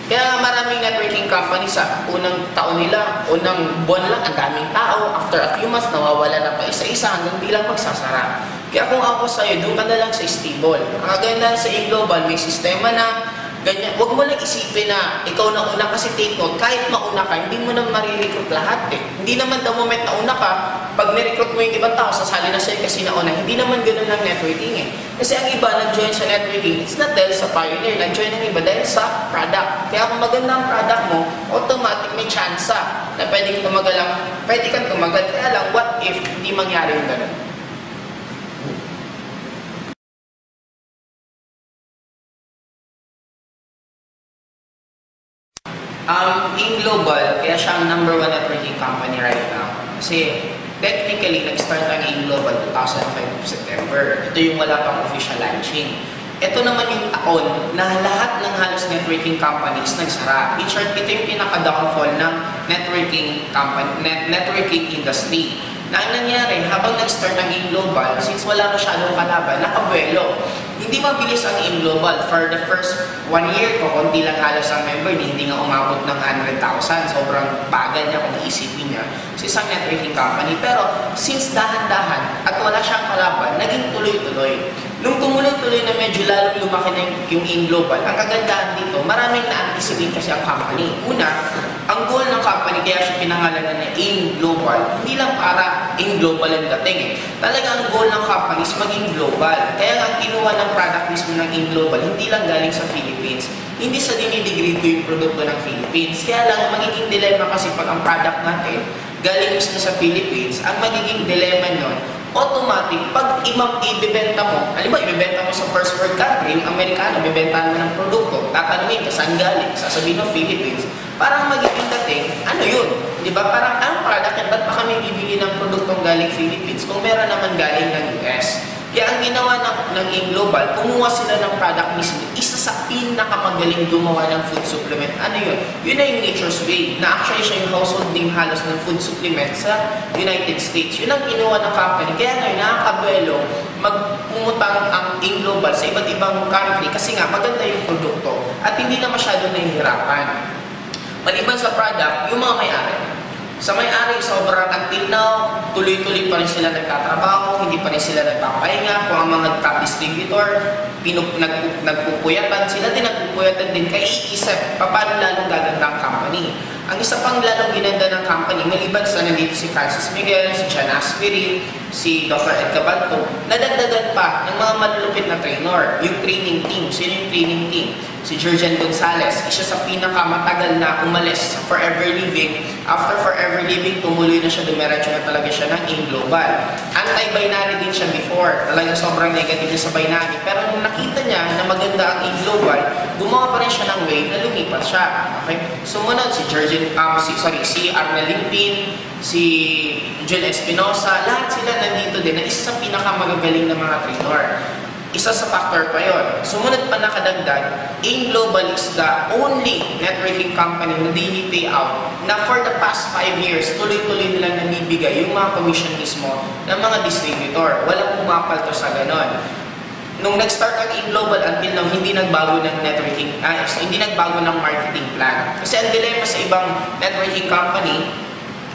Kaya maraming networking companies sa unang taon nila, unang buwan lang, ang daming tao. After a few months, nawawala na pa isa-isa hanggang bilang magsasara. Kaya kung ako sa'yo, doon ka na lang sa stable. Ang kagandahan sa AIM Global, may sistema na ganyan. Huwag mo lang isipin na ikaw na una kasi take note, kahit mauna ka, hindi mo na marirecruit lahat eh. Hindi naman the moment na una ka, pag nirecruit mo yung ibang tao, sasali na sa'yo kasi nauna. Hindi naman ganun ang networking eh. Kasi ang iba nag-join sa networking, it's not dahil sa pioneer, nag-join ang iba dahil sa product. Kaya kung maganda ang product mo, automatic may chance na pwede kang tumagal. Kaya lang, what if hindi mangyari yung ganun? AIM Global, kaya siya ang #1 networking company right now. Kasi technically, nag-start ang AIM Global 2005 September. Ito yung wala pang official launching. Ito naman yung taon na lahat ng halos networking companies nagsara. In short, ito yung pinaka-downfall ng networking industry. Na ang nangyari, habang nag-start ang AIM Global, since wala masyadong kalaban, nakabuelo. Hindi mabilis ang AIM Global. For the first 1 year ko, konti lang halos ang member, hindi nga umabot ng 100,000. Sobrang bagal niya kung iisipin niya sa isang networking company. Pero since dahan-dahan at wala siyang kalaban, naging tuloy-tuloy. Nung tumuloy-tuloy na medyo lalong lumaki na yung AIM Global, ang kagandahan dito, maraming na-anticipate kasi ang company. Una, ang goal ng company, kaya siya pinangalanan na AIM Global, hindi lang para AIM Global ang dating eh. Talaga ang goal ng company is maging global. Kaya ang kinuha ng product mismo ng AIM Global, hindi lang galing sa Philippines. Hindi sa dinidegrade ko yung produkto ng Philippines. Kaya lang, magiging dilemma kasi pag ang product natin galing mismo sa Philippines, ang magiging dilemma nun, automatic, pag ibibenta mo, halimbawa, ibibenta mo sa first world country, yung Amerikano, ibibenta mo ng produkto, tatanungin ka saan galing, sasabihin ng Philippines, parang magiging dating, ano yun? Di ba? Parang, anong product yan? Ba't pa kami bibili ng produktong galing Philippines kung meron naman galing ng US? Kaya ang ginawa ng AIM Global, kumuha sila ng product mismo, isa sa pinakamagaling gumawa ng food supplement. Ano yun? Yun na yung Nature's Way, na actually siya yung household name halos ng food supplement sa United States. Yun ang ginawa ng company. Kaya ngayon, nakakabuelo, magpumutang ang AIM Global sa iba't ibang country kasi nga maganda yung produkto at hindi na masyado nahihirapan. Maliban sa product, yung mga may-ari. Sa may-ari, sobrang until now, tuloy-tuloy pa rin sila nagtatrabaho, hindi pa rin sila nagpapahinga. Kung ang mga top distributor, nagpupuyatan, sila din nagpupuyatan din kay iisip, paano lalong gaganda ang company. Ang isa pang lalong ginanda ng company, maliban sa nandito si Francis Miguel, si John Aspirin, si Dr. Ed Cabalto, nadagdagan pa ng mga malulupit na trainer, yung training team. Sino yung training team? Si Jurgen Gonzalez, isa sa pinakamatagal na umalis sa Forever Living. After Forever Living, tumuloy na siya, dumiretso na talaga siya ng AIM Global. Anti-binary din siya before, talagang sobrang negative niya sa binary. Pero nung nakita niya na maganda ang AIM Global, gumawa pa rin siya ng way na lumipat siya. Okay? Sumunod si si Arnel Limpin, si Jun Espinosa, lahat sila nandito din na isa sa pinakamagagaling na mga trainer. Isa sa factor pa yon. Sumunod pa nakadagdag, AIM Global is the only networking company na daily payout na for the past 5 years, tuloy-tuloy nilang nabibigay yung mga commission mismo ng mga distributor. Walang pumapalto sa ganon. Nung nag-start ang AIM Global until now, hindi nagbago ng hindi nagbago ng marketing plan. Kasi ang dilemma sa ibang networking company,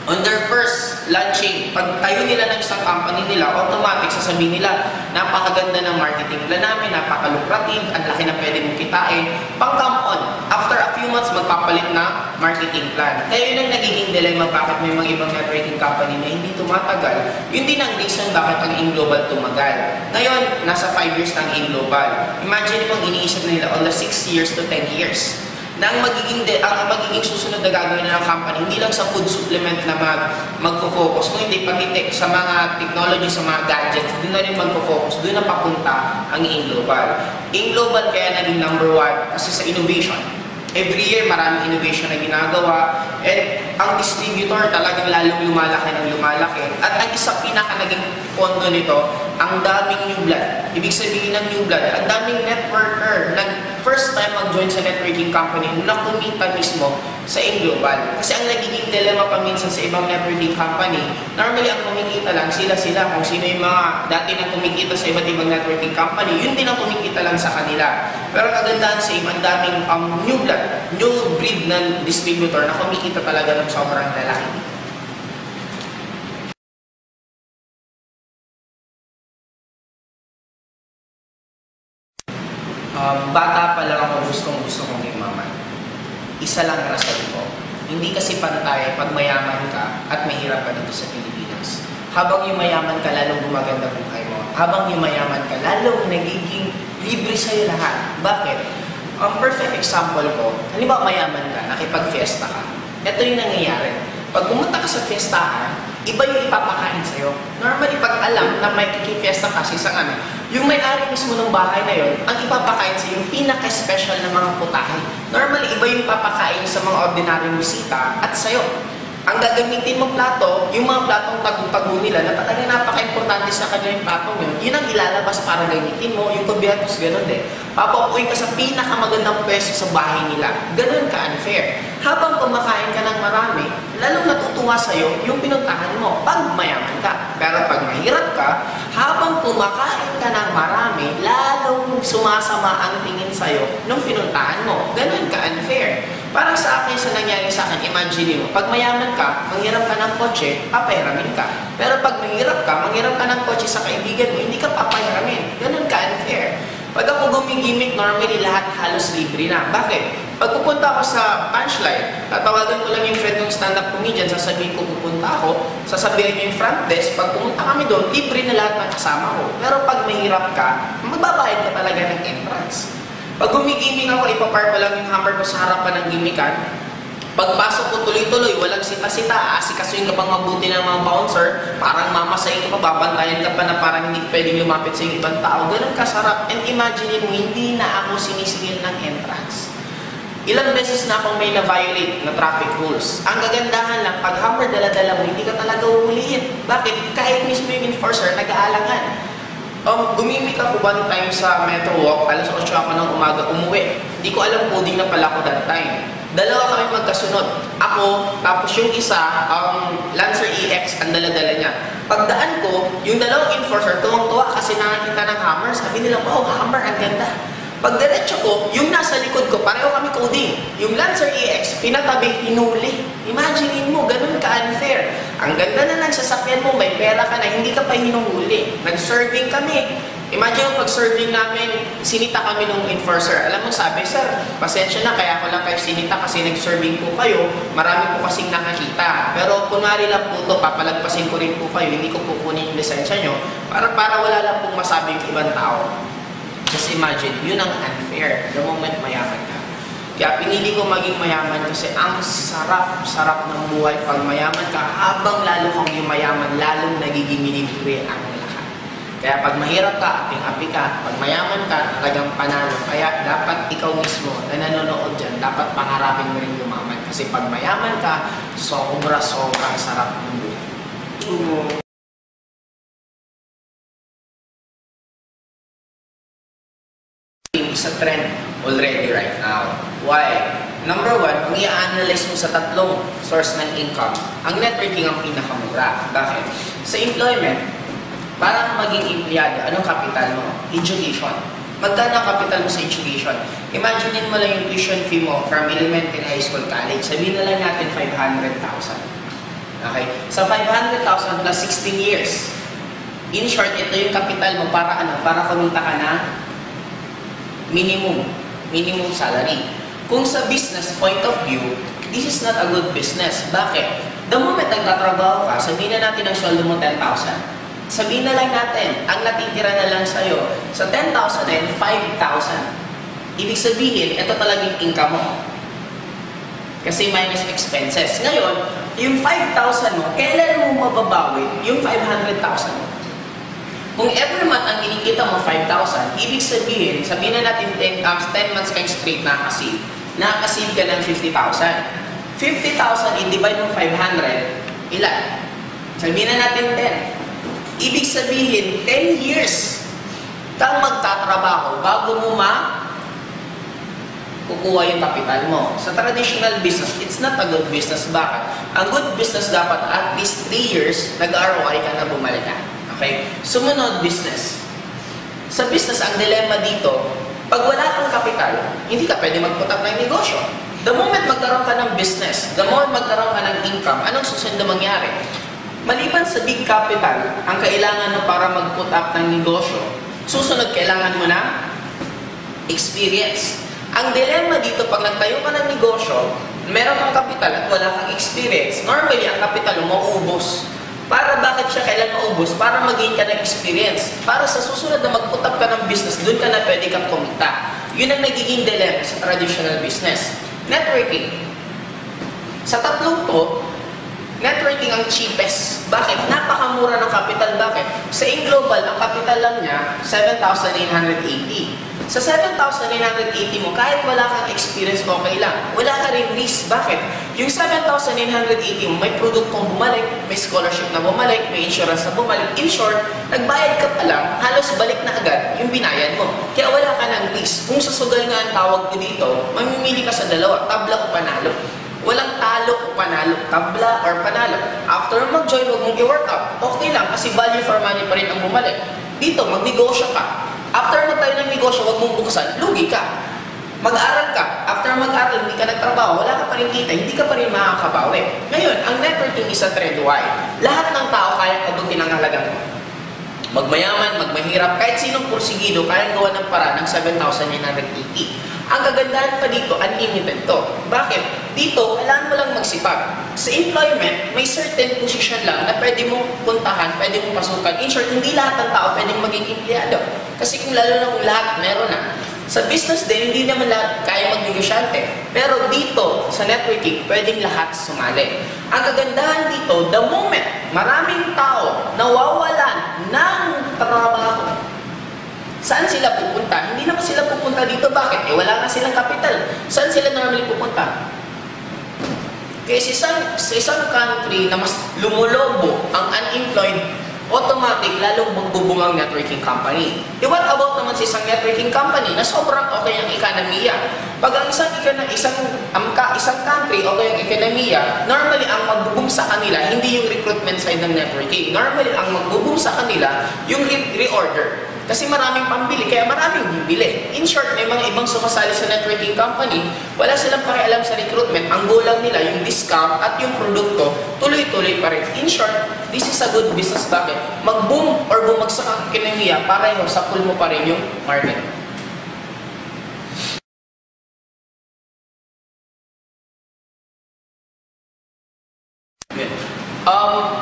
on their first launching, pag tayo nila ng isang company nila, automatic sasabihin nila, napakaganda ng marketing plan namin, napaka-lucrative, ang laki na pwede mong kitain. Pang-come on, after a few months, magpapalit na marketing plan. Kaya yun ang nagiging dilemma bakit may mga ibang networking company na hindi tumatagal. Yun din ang reason bakit ang AIM Global tumagal. Ngayon, nasa 5 years na ang AIM Global. Imagine kung iniisip nila on the 6 years to 10 years. Na ang magiging susunod na gagawin ng company, hindi lang sa food supplement na magfo-focus, kung hindi pati sa mga technology, sa mga gadgets, doon na rin magfo-focus, doon na papunta ang AIM Global. AIM Global kaya naging number 1 kasi sa innovation. Every year, maraming innovation na ginagawa, and ang distributor talagang lalong lumalaki ng lumalaki. At ang isa pinaka naging pondo nito, ang daming new blood. Ibig sabihin ng new blood, ang daming networker na first time mag-join sa networking company na kumita mismo sa AIM Global. Kasi ang nagiging dilemma pa minsan sa ibang networking company, normally ang kumikita lang sila kung sino yung mga dati na kumikita sa iba't ibang networking company, yun din ang kumikita lang sa kanila. Pero kagandahan sa AIM, ang daming new blood, new breed ng distributor na kumikita talaga ng sobrang lalaki. Bata pa lang ako gusto kong yumaman. Isa lang rason ko. Hindi kasi pantay pag mayaman ka at mahirap ka dito sa Pilipinas. Habang yumayaman ka, lalong gumaganda buhay mo. Habang yumayaman ka, lalong nagiging libre sa'yo lahat. Bakit? Ang perfect example ko, halimbawa mayaman ka, nakipag-fiesta ka. Ito yung nangyayari. Pag pumunta ka sa fiestahan, iba yung ipapakain sa'yo. Normally, pag alam na may kikifiesta kasi sa yung may-ari mismo ng bahay na yun, ang ipapakain sa'yo yung pinaka-special na mga putahe. Normally, iba yung papakain sa mga ordinaryong bisita at sa'yo. Ang gagamitin mong plato, yung mga platong tago-tago nila na talagang napaka-importante sa kanya yung platong yun ang ilalabas para gamitin mo. Yung kubyertos, ganun din. Papaupuin ka sa pinakamagandang pwesto sa bahay nila. Ganun ka-unfair. Habang kumakain ka ng marami, lalong natutuwa sa'yo yung pinuntahan mo pag mayaman ka. Pero pag mahirap ka, habang kumakain ka ng marami, lalong sumasama ang tingin sa'yo nung pinuntahan mo. Ganun ka-unfair. Parang sa akin, sa nangyari sa akin, imagine mo, pag mayaman ka, manghirap ka ng kotse, papahiramin ka. Pero pag manghirap ka ng kotse sa kaibigan mo, hindi ka papahiramin. Ganun ka-unfair. Pag ako gumigimik, normally lahat halos libre na. Bakit? Pag pupunta ako sa punchline, tatawagan ko lang yung friend ng stand-up comedian, sasabihin ko pupunta ako, sasabihin niyo yung front desk, pag pumunta kami doon, libre na lahat ng kasama ko. Pero pag mahirap ka, magbabayad ka talaga ng entrance. Pag gumigimik ako, ipapark ko lang yung hammer ko sa harapan ng gimikan. Pagpasok ko tuloy-tuloy, walang sita-sita, asikasuin ka pang mabuti ng mga bouncer, parang mamasahin ka pa, babantayan ka pa na parang hindi pwedeng lumapit sa ibang tao. Ganun kasarap. And imagine mo, hindi na ako sinisingil ng entrance. Ilang beses na akong may na-violate na traffic rules. Ang kagandahan lang, pag hammer dala-dala mo, hindi ka talaga uhulihin. Bakit? Kahit mismo yung enforcer, nag-aalangan. Gumimik ako one time sa Metro Walk, alas 8 ako ng umaga umuwi. Hindi ko alam coding na pala ako that time. Dalawa kami magkasunod. Ako, tapos yung isa, Lancer EX, ang dala-dala niya. Pagdaan ko, yung dalawang enforcer, tuwang-tuwa kasi nakakita ng hammer. Sabi nila, wow, hammer, ang ganda. Pag diretso ko, yung nasa likod ko, pareho kami coding. Yung Lancer EX, pinatabi, hinuli. Imagine mo, ganun ka-unfair. Ang ganda na ng sasakyan mo, may pera ka na, hindi ka pa hinuhuli. Nag-serving kami. Imagine mo, pag-serving namin, sinita kami nung enforcer. Alam mo, sabi, sir, pasensya na, kaya ko lang kayo sinita kasi nag-serving po kayo. Marami po kasing nakakita. Pero kunwari lang po ito, papalagpasin ko rin po kayo. Hindi ko po kunin yung lisensya nyo para wala lang pong masabing ibang tao. Just imagine, yun ang unfair the moment mayaman ka. Kaya pinili ko maging mayaman kasi ang sarap ng buhay pag mayaman ka. Habang lalo kang yung mayaman, lalong nagiging libre ang lahat. Kaya pag mahirap ka, aping-api ka. Pag mayaman ka, talagang panalo. Kaya dapat ikaw mismo na nanonood dyan, dapat pangarapin mo rin yumaman. Kasi pag mayaman ka, sobra-sobrang sarap ng buhay. Sa trend already right now. Why? Number one, kung i-analyze mo sa tatlong source ng income, ang networking ang pinakamura. Bakit? Sa employment, para maging empleyado, anong capital mo? Education. Magkano ang capital mo sa education? Imagine mo lang yung tuition fee mo from elementary, high school, college. Sabihin na lang natin 500,000. Okay? Sa 500,000 plus 16 years. In short, ito yung capital mo para ano? Para kumita ka na minimum salary. Kung sa business point of view, this is not a good business. Bakit? The moment nagtatrabaho ka, sabihin na natin ang sweldo mo 10,000. Sabihin na lang natin, ang natitira na lang sa'yo, sa 10,000 and 5,000. Ibig sabihin, ito talagang income mo. Kasi minus expenses. Ngayon, yung 5,000 mo, kailan mo mababawi yung 500,000 mo? Kung every month ang kinikita mo 5,000, ibig sabihin na natin 10 months kang straight nakakasave ka ng 50,000. 50,000 i-divide mo 500, ilan? Sabihin na natin 10. Ibig sabihin, 10 years kang magtatrabaho bago mo kukuha yung kapital mo. Sa traditional business, it's not a good business. Bakit? Ang good business dapat at least 3 years nag-ROI ka na bumalik ka. Okay? Sumunod, business. Sa business, ang dilemma dito, pag wala kang kapital, hindi ka pwede mag-put up ng negosyo. The moment magkaroon ka ng business, the moment magkaroon ka ng income, anong susunod na mangyari? Maliban sa big capital, ang kailangan mo para mag-put up ng negosyo, susunod, kailangan mo na experience. Ang dilemma dito, pag nagtayo ka ng negosyo, meron kang kapital at wala kang experience, normally, ang kapital mo mauubos. Para bakit siya kailan maubos? Para mag-gain ka ng experience. Para sa susunod na mag-put up ka ng business, doon ka na pwede kang kumita. Yun ang nagiging dilemma sa traditional business. Networking. Sa tatlong to, networking ang cheapest. Bakit? Napakamura ng capital. Bakit? Sa InGlobal, ang capital lang niya, 7,980. Sa 7,980 mo, kahit wala kang experience, okay lang. Wala ka rin risk. Bakit? Yung 7,980 mo, may produktong bumalik, may scholarship na bumalik, may insurance na bumalik. In short, nagbayad ka pa lang, halos balik na agad yung binayad mo. Kaya wala ka ng risk. Kung sasugal nga ang tawag ko dito, mamimili ka sa dalawa, tabla o panalo. Walang talo o panalo, tabla or panalo. After mag-join, huwag mong i-workout. Okay lang, kasi value for money pa rin ang bumalik. Dito, magnegosyo ka. After mo tayo ng negosyo, huwag mong buksan, lugi ka. Mag-aral ka. After mag-aral, hindi ka nagtrabaho, wala ka pa rin kita, hindi ka pa rin makakabawi. Ngayon, ang networking is a trend. Why? Lahat ng tao kaya kabutin ang halagang mo. Magmayaman, magmahirap, kahit sinong porsigido, kaya gawa ng para ng 7,980. Ang kagandahan pa dito, unlimited to. Bakit? Dito, kailangan mo lang magsipag. Sa employment, may certain position lang na pwede mong puntahan, pwede mong pasukan. In short, hindi lahat ng tao pwedeng maging empleyado. Kasi kung lalo na kung lahat, meron na. Sa business din, hindi naman lahat kaya magnegosyante. Pero dito, sa networking, pwedeng lahat sumali. Ang kagandahan dito, the moment maraming tao nawawalan ng trabaho, saan sila pupunta? Hindi naman sila pupunta dito. Bakit? Wala na silang kapital. Saan sila normally pupunta? Kasi sa isang country na mas lumulobo ang unemployed, automatic, lalong magbubungang networking company. What about naman sa isang networking company na sobrang okay ang ekonomiya? Pag ang isang country okay ang ekonomiya, normally ang magbubung sa kanila, hindi yung recruitment side ng networking. Normally, ang magbubung sa kanila, yung reorder. Kasi maraming pambili, kaya maraming bibili. In short, may mga ibang sumasali sa networking company, wala silang pakialam sa recruitment. Ang goal lang nila, yung discount at yung produkto, tuloy-tuloy pa rin. In short, this is a good business. Bakit? Mag-boom or bumagsak ang ekonomiya, pareho, sa pool mo pa rin yung market.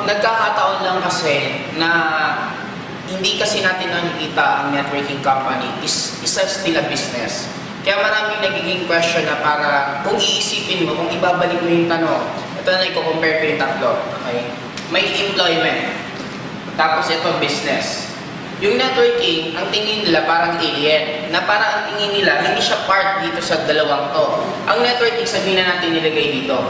Nagkakataon lang kasi na hindi kasi natin nakikita ang networking company is still a business. Kaya maraming nagiging question na para kung iisipin mo, kung ibabalik mo yung tanong, ito na i-compare ko yung tatlo. Okay? May employment, tapos ito business. Yung networking, ang tingin nila parang alien, na parang ang tingin nila, hindi siya part dito sa dalawang to. Ang networking, sabihin na natin nilagay dito.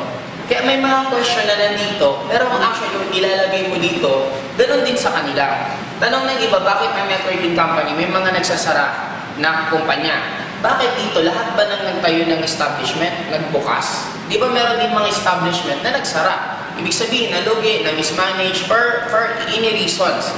Kaya may mga question na nandito, pero kung actually yung ilalagay mo dito, ganun din sa kanila. Tanong ng iba, bakit ang networking company may mga nagsasara na kumpanya? Bakit dito? Lahat ba nang nagtayo ng establishment, nagbukas? Di ba meron din mga establishment na nagsara? Ibig sabihin, nalugi, na mismanage, for any reasons.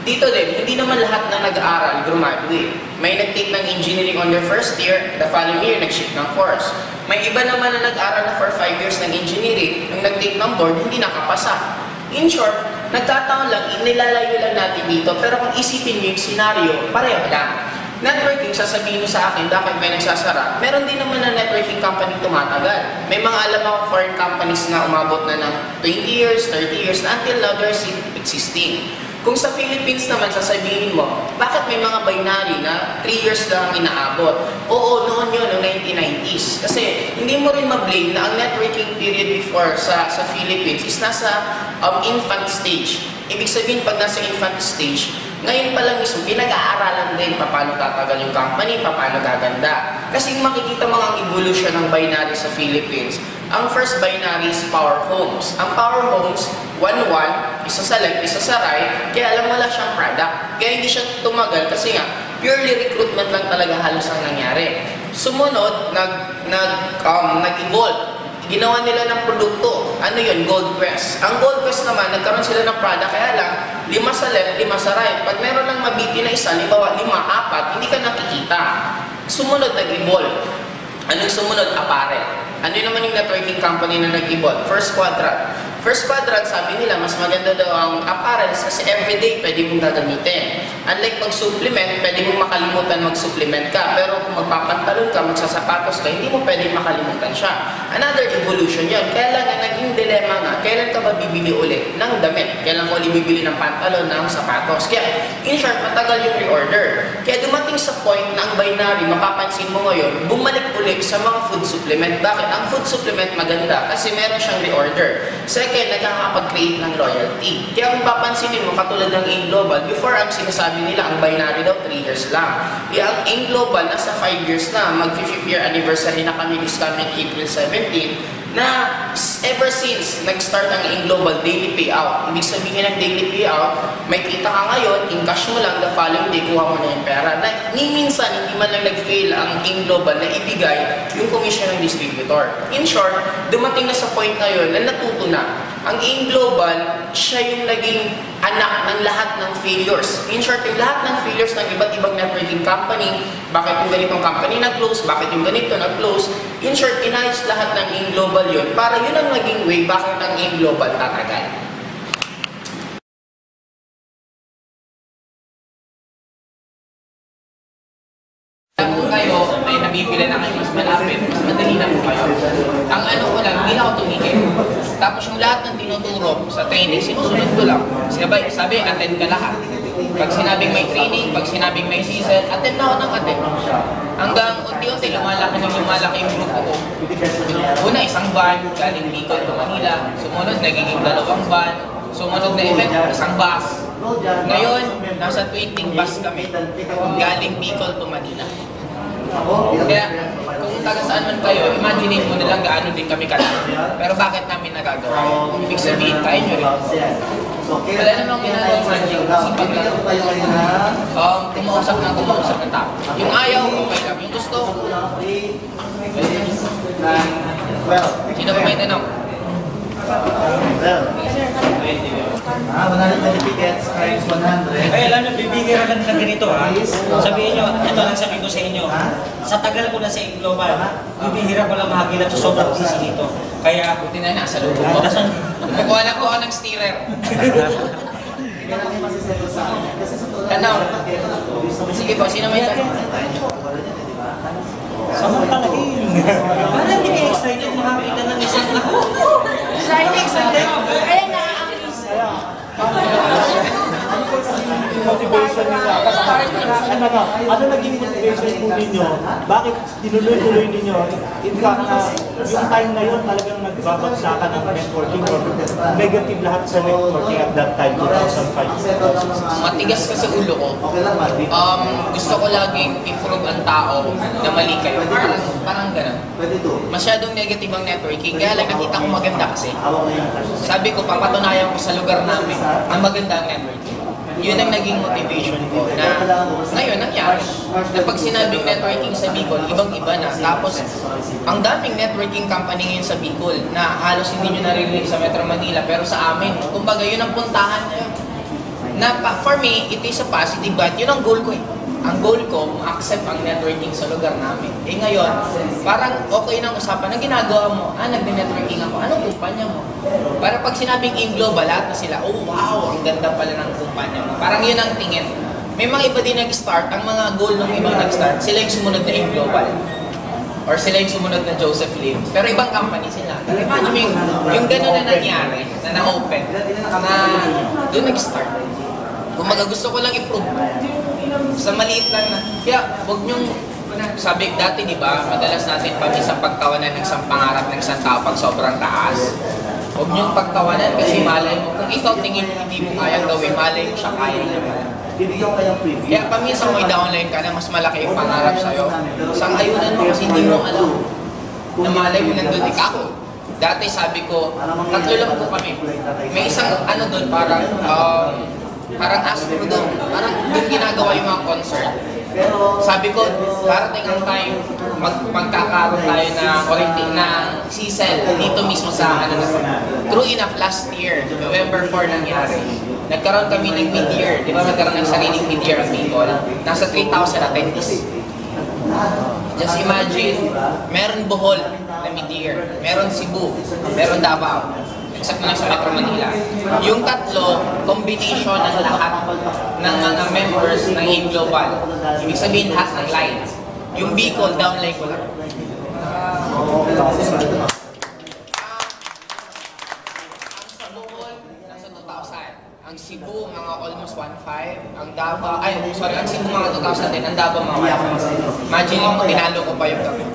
Dito din, hindi naman lahat na nag-aaral, graduate. May nag-take ng engineering on their first year, the following year, nag-shift ng course. May iba naman na nag-aaral na for 5 years ng engineering, nung nag-take ng board, hindi nakapasa. In short, nagkataon lang, inilalayo lang natin dito, pero kung isipin nyo yung scenario, pareho lang. Networking, sasabihin mo sa akin, bakit may nagsasara? Meron din naman na networking company tumatagal. May mga alam ako foreign companies na umabot na ng 20 years, 30 years, na until now they're still existing. Kung sa Philippines naman, sasabihin mo, bakit may mga binary na 3 years lang inaabot? Oo, noon yun, noong 1990s. Kasi hindi mo rin ma-blame na ang networking period before sa Philippines is nasa infant stage. Ibig sabihin, pag nasa infant stage, ngayon pa lang mismo, pinag-aaralan din paano tatagal yung company, paano gaganda. Kasi makikita mo ang evolution ng binary sa Philippines. Ang first binary is power homes. Ang power homes, 1-1, isa sa left, isa sa right, kaya alam wala siyang product. Kaya hindi siya tumagal kasi nga, purely recruitment lang talaga halos ang nangyari. Sumunod, nag-evolve. Ginawa nila ng produkto. Ano yun? Gold Quest. Ang Gold Quest naman, nagkaroon sila ng product, kaya lang, 5 sa left, 5 sa right. Pag meron lang mabiti na isa, 5, 4, hindi ka nakikita. Sumunod, nag-evolve. Anong sumunod? Apparel. Ano naman yung networking company na nag-evolve? First Quadrant. First Quadrant, sabi nila, mas maganda daw ang apparels kasi everyday pwede mong gagamitin. Unlike pag-supplement, pwede mong makalimutan mag-supplement ka. Pero kung magpapantalon ka, magsasapatos ka, hindi mo pwede makalimutan siya. Another evolution yun. Kaya lang ang naging dilemma nga, kailan ka ba bibili ulit ng damit? Kailan ko ulit bibili ng pantalon, ng sapatos? Kaya, in short, matagal yung reorder. Kaya dumating sa point na ang binary, mapapansin mo ngayon, bumalik ulit sa mga food supplement. Bakit? Ang food supplement maganda kasi meron siyang reorder. Second, nagkakapag-create ng loyalty. Kaya kung papansinin mo, katulad ng AIM Global, before ang sinasabi nila, ang binary daw 3 years lang. Kaya ang AIM Global, nasa 5 years na, mag-5th year anniversary na kami this coming April 17, na ever since nag-start ang AIM Global daily payout. Ibig sabihin ng daily payout, may kita ka ngayon, in cash mo lang, the following day, kuha mo na yung pera. Na, minsan, hindi man lang nag-fail ang AIM Global na ibigay yung commission ng distributor. In short, dumating na sa point na yun na natuto na. Ang AIM Global, siya yung naging anak ng lahat ng failures. In short, yung lahat ng failures ng iba't ibang networking company, bakit yung ganitong company nag-close, bakit yung ganito nag-close, in short, inayos lahat ng AIM Global yun, para yun ang naging way bakit ang AIM Global tatagal. Kung kayo ay nabibili na kayo mas malapit, mas madali na po kayo. Ang ano ko lang, hindi na ako tumigil. Tapos yung lahat ng tinuturo sa training, sinusunod ko lang. Sabi, attend ka lahat. Pag sinabing may training, pag sinabing may season, attend na ako ng attend. Hanggang unti-unti, lumalaki yung grupo ko. Una, isang van, galing Bicol to Manila. Sumunod, nagiging 2 van. Sumunod na event, isang bus. Ngayon, nasa 20 bus kami. Galing Bicol to Manila. Kaya, kung taga saan man kayo, imagine mo na lang gaano din kami kalaki. Pero bakit namin nagagawa? Ibig sabihin, kaya nyo rin. Wala namang ginagawa magic. Sipag lang. Kumausap na tao. Yung ayaw, okay lang. Yung gusto, sino ba may tanong? Ah, 120 tickets times 100. Ay, alam nyo, bibigyan ka ng ganito ha. Sabihin nyo, ito lang sabihin ko sa inyo. Sa tagal ko na sa Global, bibihira ko lang mahagilap sa sobrang busy dito. Kaya, Buti na nasa loob ko. Nagkuha lang ko ako ng steerer. Tanong. Sige po, sino may tanong? samantalagin. Parang hindi kayo excited makakita ng isang ako. Excited. Ayan na ang reason. Motivation nila. Ano naging motivation po ninyo? Bakit tinuloy-tuloy ninyo? In fact, yung time na yun talagang nagbabagsakan ng networking or negative lahat sa networking at that time, 2005. Matigas kasi ulo ko. Gusto ko laging improve ang tao na mali kayo. Parang ganun. Masyadong negative ang networking. Kaya lang nakita ko maganda kasi. Sabi ko, papatunayan ko sa lugar namin na maganda ang networking. Yun ang naging motivation ko na ngayon nangyari. Na pag sinabing networking sa Bicol, ibang-iba na. Tapos, ang daming networking company ngayon sa Bicol na halos hindi nyo naririnig sa Metro Manila. Pero sa amin, kumbaga yun ang puntahan na yun. For me, it is a positive, but yun ang goal ko eh. Ang goal ko, ma-accept ang networking sa lugar namin. Eh ngayon, parang okay nang usapan. Ang ginagawa mo, nag-networking ako. Anong kumpanya mo? Para pag sinabing AIM Global, lahat na sila, oh wow, ang ganda pala ng kumpanya mo. Parang yun ang tingin. May mga iba din nag-start. Ang mga goal ng ibang nag-start, sila yung sumunod na AIM Global. Or sila yung sumunod na Joseph Lim. Pero ibang company sila. Pero imagine mo yung gano'n na nangyari, na na-open, na doon nag-start. Kung gusto ko lang i-prove, sa maliit lang na. Kaya, huwag niyong, sabi dati, di ba, madalas natin paminsan pagtawanan ng isang pangarap ng isang tao pag sobrang taas. Huwag niyong pagtawanan kasi malay mo, kung ikaw tingin hindi mo kayang gawin, malay mo siya kaya niya. Kaya paminsan may downline ka na mas malaki yung pangarap sa'yo. Sang-ayunan mo kasi hindi mo alam na malay mo nandun ikaw. Dati sabi ko, tatlo lang po kami. May isang doon parang Astro doon. Parang doon ginagawa yung mga concert. Sabi ko, parating ang time, magkakaroon tayo na CCEL dito mismo sa na to. True enough, last year, November 4 nangyari. Nagkaroon kami ng mid-year. Di ba nagkaroon ng sariling mid-year ang Bicol? Nasa 3,000 attendees. Just imagine, meron Bohol na mid-year, meron Cebu, meron Davao. Except na sa Metro Manila. Yung tatlo, combination ng lahat ng mga members ng AIM Global. Ibig sabihin lahat ng lines. Yung Bicol, downline ko lang. Ang sa Bohol, nasa 2,000. Ang Cebu, mga almost 1,500. Ang Davao, ang Cebu mga 2,000 din. Ang Davao mga 1,500. Imagine mo, tinalo ko pa yung gabi.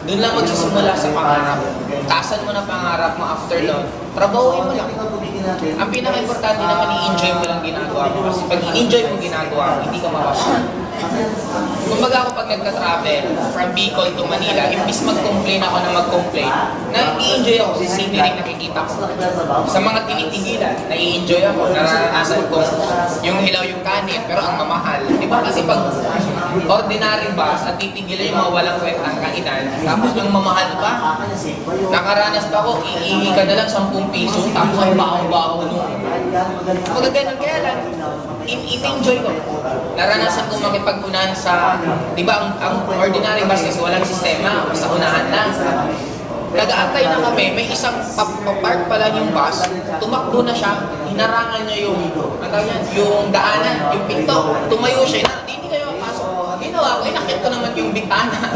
Doon lang magsisimula sa pangarap. Taasan mo na pangarap mo after nun. Trabahuin mo lang. Ang pinaka-importante naman, i-enjoy mo lang ginagawa mo. Kasi pag i-enjoy mo ginagawa mo, hindi ka mawasya. Kumbaga ako pag nagka-travel from Bicol to Manila, imbis mag-complain ako na mag-complain, na-i-enjoy ako sa scenery nakikita ko. Sa mga tinitigilan, na-i-enjoy ako. Naranasan ko yung hilaw yung kanin, pero ang mamahal. Di ba kasi pag ordinary bus at titigilan yung mga walang kwentang kainan, tapos yung mamahal pa, nakaranas pa ako, iihi ka na lang 10 piso, tapos ang baong-baong nun. Magaganon kaya lang, in-enjoy ko. Naranasan ko makipag-unahan sa, di ba ang ordinary bus kasi walang sistema, basta unahan lang. Nag-aantay na kami, may isang park pa lang yung bus, tumakbo na siya, hinarangan niya yung daanan, yung pinto, tumayo siya, hindi kayo mapasok. Ginawa ko, inakit ko naman yung bintana.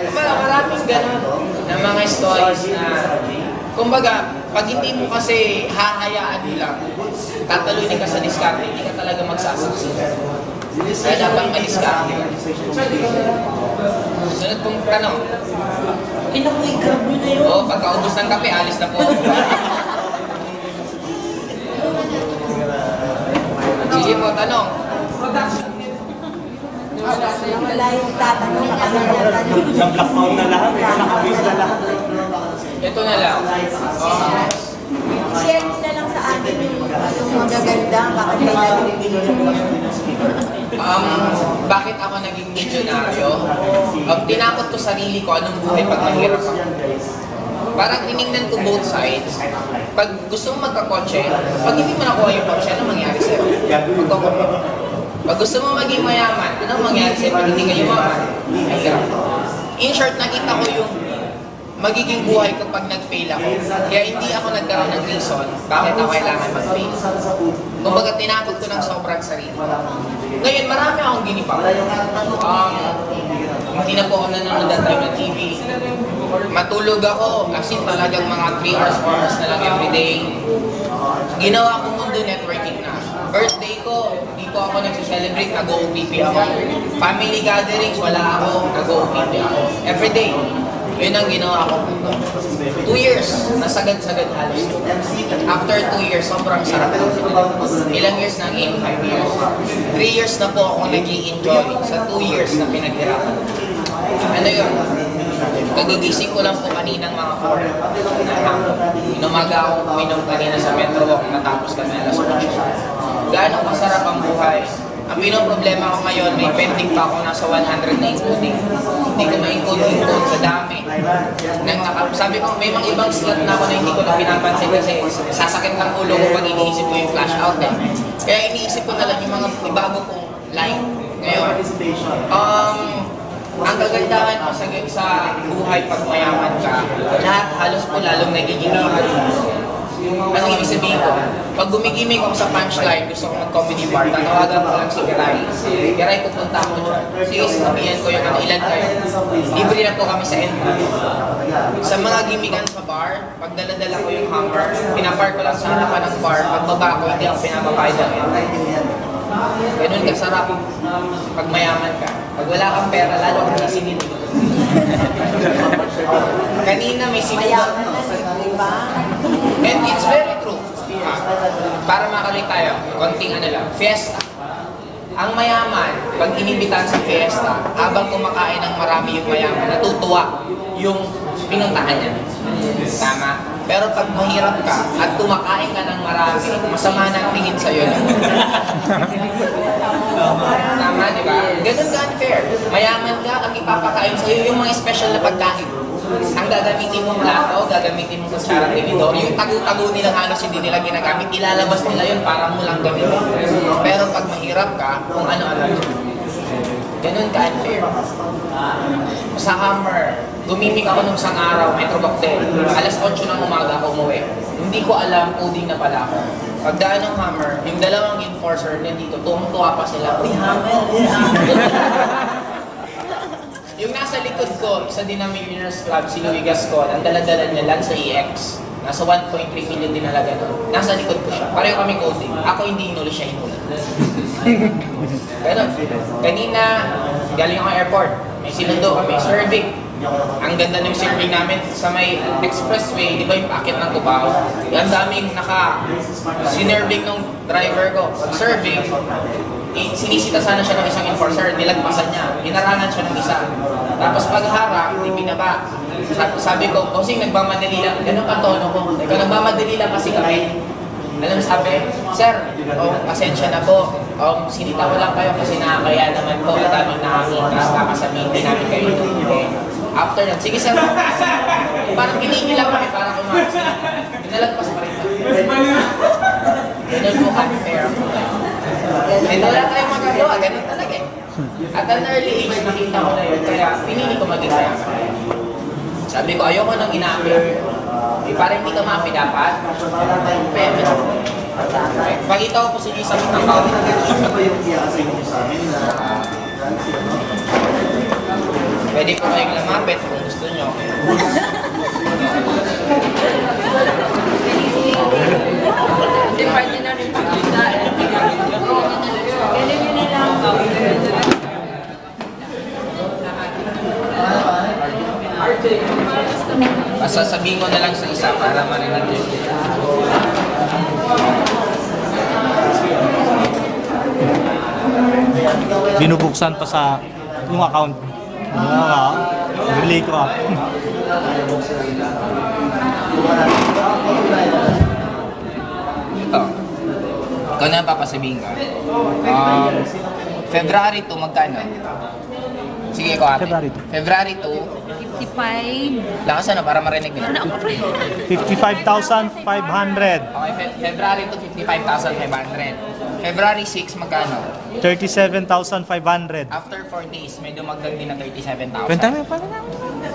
Maraming gano'n na mga stories na, kumbaga, pag hindi mo kasi hahayaan mo lang, tatalunin ka sa diskarte, hindi ka talaga magsasaksi. Kaya dapat madiskarte ka. Sunod pong tanong. Inaku-i-grab nyo na yun. Oo, pagkaubos ng kape, alis na po. Sige po, tanong. Wala yung tatanong na kami tatanong. Isang blackdown na lahat, nakabase na lahat. Ito na lang. I-share nyo na lang sa atin yung magaganda, bakit may narinig. Bakit ako naging milyonaryo? Tinakot ko sarili ko anong buhay pag mahirap ako. Parang tinignan ko both sides. Pag gusto mo magkakotse, pag hindi mo nakuha yung kotse, anong mangyari sa'yo? Magkakotse. Pag gusto mo maging mayaman, anong mangyari sa'yo pag hindi ka yumaman? Ay, hirap. In short, nakita ko yung magiging buhay ko pag nag-fail ako. Kaya hindi ako nagkaroon ng reason bakit ako kailangan mag-fail. Kumbaga, tinakot ko ng sobrang sarili. Ngayon, marami akong ginipa. Hindi na po ako nanonood that time ng TV. Matulog ako, as in talagang mga 3 hours, 4 hours na lang everyday. Ginawa ko mundo networking na. Birthday ko, hindi ko ako nag-celebrate, nag-OPP ako. Family gatherings, wala ako, nag-OPP ako. Everyday. Yun ang ginawa ko. 2 years, nasagad-sagad halos. After 2 years, sobrang sarap. Ilang years na in 5 years. 3 years na po ako nag-i-enjoy sa 2 years na pinaghirapan. Ano yun? Kagugising ko lang po kaninang mga 4. Inumaga akong uminom kanina sa Metro Walk, natapos kami alas 8. Gaano kasarap ang buhay. Ang pinoproblema ko ngayon, may pending pa ako nasa 100 na encoding. Hindi ko ma-encode sa dami. Sabi ko, may mga ibang slot na ako na hindi ko na pinapansin kasi sasakit ng ulo ko pag iniisip ko yung flash out eh. Kaya iniisip ko na lang yung mga ibago kong line. Ngayon, ang kagandahan mo sa buhay pag mayaman ka, lahat halos po lalong nagiging ano ibig sabihin ko? Pag gumigimik ako sa punchline, gusto ko mag-comedy bar, tatawagan ko lang si Kiray. Kiray, pupunta ako dyan. Sige, sabihan ko yung ilan kayo. Libre na po kami sa entrance. Sa mga gimikan sa bar, pag daladala ko yung hammer, pinapark ko lang sa harapan ng bar, pag baba ko, hindi ako pinapabayad ng entrance. Ganun kasarap pag mayaman ka. Pag wala kang pera, lalo kang nasinilin. Kanina may sinilin. And it's very true. Para makalik tayo, konting ano lang, fiesta. Ang mayaman, pag inimbitan sa fiesta, habang kumakain ng marami yung mayaman, natutuwa yung pinuntahan niya. Tama? Pero pag mahirap ka at kumakain ka ng marami, masama na ang tingin sa'yo. Tama, di ba? Ganun ka unfair. Mayaman ka, ang ipapakain sa'yo yung mga special na pagkain. Ang gagamitin mong plato, gagamitin mong kutsarang tinidor, yung tago-tago nilang halos hindi nila ginagamit, ilalabas nila yun para mo lang gamitin. Pero pag mahirap ka, kung ano-ano, ganun ka unfair. Sa Hammer, gumimik ako nung isang araw, Metro Cocktail. Alas 8 ng umaga ako umuwi. Hindi ko alam, coding na pala ako. Pagdaan ng Hammer, yung dalawang enforcer nandito, tuwang-tuwa pa sila. Uy, Hammer! Yung nasa likod ko, isa din ng Millionaires Club, si Louie Gascon, ang daladala niya lang sa EX. Nasa 1.3 million din halaga doon. Nasa likod ko siya. Pareho kami coding. Ako hindi inuli, siya inuli. Pero, kanina, galing ako airport. May sinundo kami, serving. Ang ganda ng serving namin sa may expressway, di ba yung packet ng Cubao? Ang daming sinerving ng driver ko. Serving, sinisita sana siya ng isang enforcer, nilagpasan niya, hinarangan siya ng isa. Tapos pagharap, hindi binaba. Sabi ko, Bossing, nagmamadali lang. Ganun ka tono ko. Ikaw nagmamadali lang kasi kami. Alam mo sabi, Sir, pasensya na po. Sinita ko lang kayo kasi nakakaya naman po. At daming nakakita, kakasabihin din namin kayo ito. After that, sige sir, parang pinigil lang kami, parang umakas na. Pinalagpas pa rin. Ganun po kami fair. And wala tayong magagawa, ganun talaga eh. At an early age, nakita ko na yun, kaya pinili ko maging mayaman. Sabi ko, ayoko nang inapi. Parang hindi ka maapi dapat. Pwede. Pakita ko po sa isang account. Pwede ko kayong lumapit kung gusto nyo. Hindi, pwede na rin pakita. Galing yun na lang. Sasabihin ko na lang sa isa para marinig nyo. Binubuksan pa sa yung account. Relate ko Ito. Ikaw na papasabihin ka. February 2, magkano? Sige ko ate. February 2. February 2. 55. Lakas ano para marinig nila. 55,500. Okay, February 2, 55,500. February 6, magkano? 37,500. After 4 days, may dumagdag din na 37,000. Kwenta mo pa na.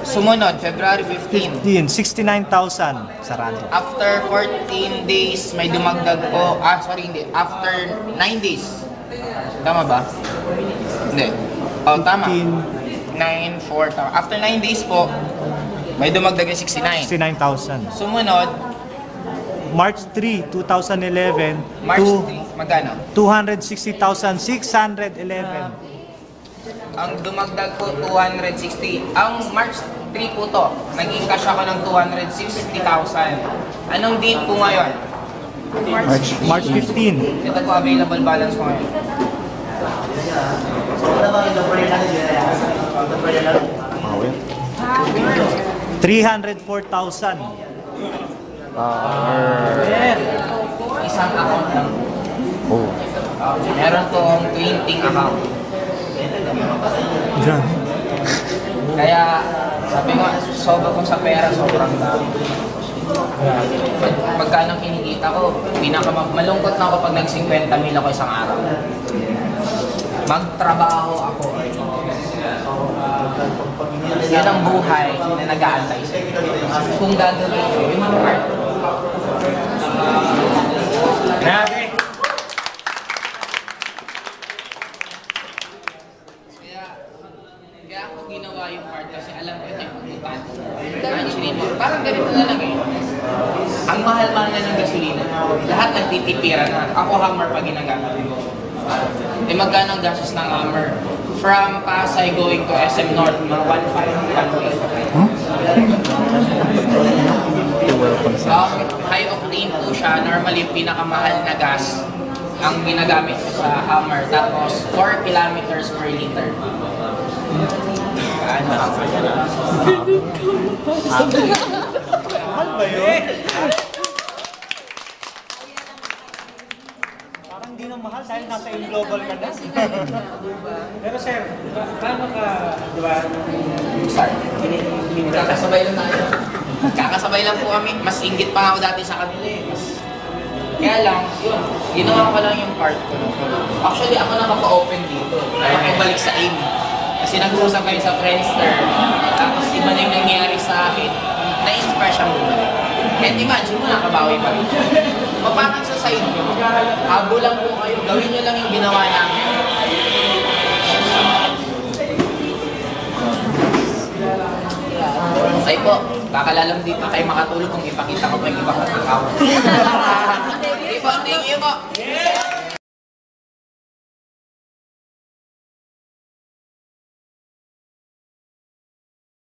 Sumunod, February 15. 69,000. Sarado. After 14 days, may dumagdag po. Hindi. After 9 days. Tama ba? Hindi. Oh, tama. 9, 4, tama. After 9 days po, may dumagdag na 69. 69,000. Sumunod, March 3, 2011 March to 3, magkano? 260,611. Ang dumagdag po, 260. Ang March 3 po to, naging cash ako ng 260,000. Anong date po ngayon? March 15. Ito po available balance ko ngayon. Ano ba yung number na nila? Number na lang? 304,000. Isang account lang. Meron pong 20 account. Diyan. Kaya, sabi ko, sobra ko sa pera, sobrang dami. Magkano kinikita ko, malungkot na ako pag nag-50 mil ako isang araw. Magtrabaho ako. Yan ang buhay na nag-aantay sa'yo. Kung gagawin ko, yung mga part. Grabe. Kaya ako ginawa yung part kasi alam ko ito yung pagkutan. Actually, parang ganito na lang eh. Ang mahal-mahal na ng gasolina. Lahat nagtitipira na. Ako Hammer pa ginagamit. Eh magkano ang gastos ng Hammer? From Pasay going to SM North, mga 1.5, 1.8. High octane po siya. Normally, yung pinakamahal na gas ang ginagamit ko sa Hammer. Tapos, 4 kilometers per liter. Ano? Mahal ba yun? Parang di na mahal dahil nasa in-global ka na. Pero sir, paano ka, di ba, Start. Kakasabay lang tayo. Kakasabay lang po kami. Mas inggit pa ako dati sa kanila eh. Kaya lang, yun. Ginawa ko lang yung part ko. Actually, ako nakapa-open dito. Nakapabalik sa aim. Kasi nag-uusap kayo sa Friendster. Tapos iba na yung nangyari sa akin. Na-inspire siya muna. And imagine mo, nakabawi pa rin. Mapakit sa side nyo. Abo lang po kayo. Gawin nyo lang yung ginawa namin. Okay po, kakalalang dito kayo makatulog kung ipakita ko pa yung ibang account. Okay po, thank you po.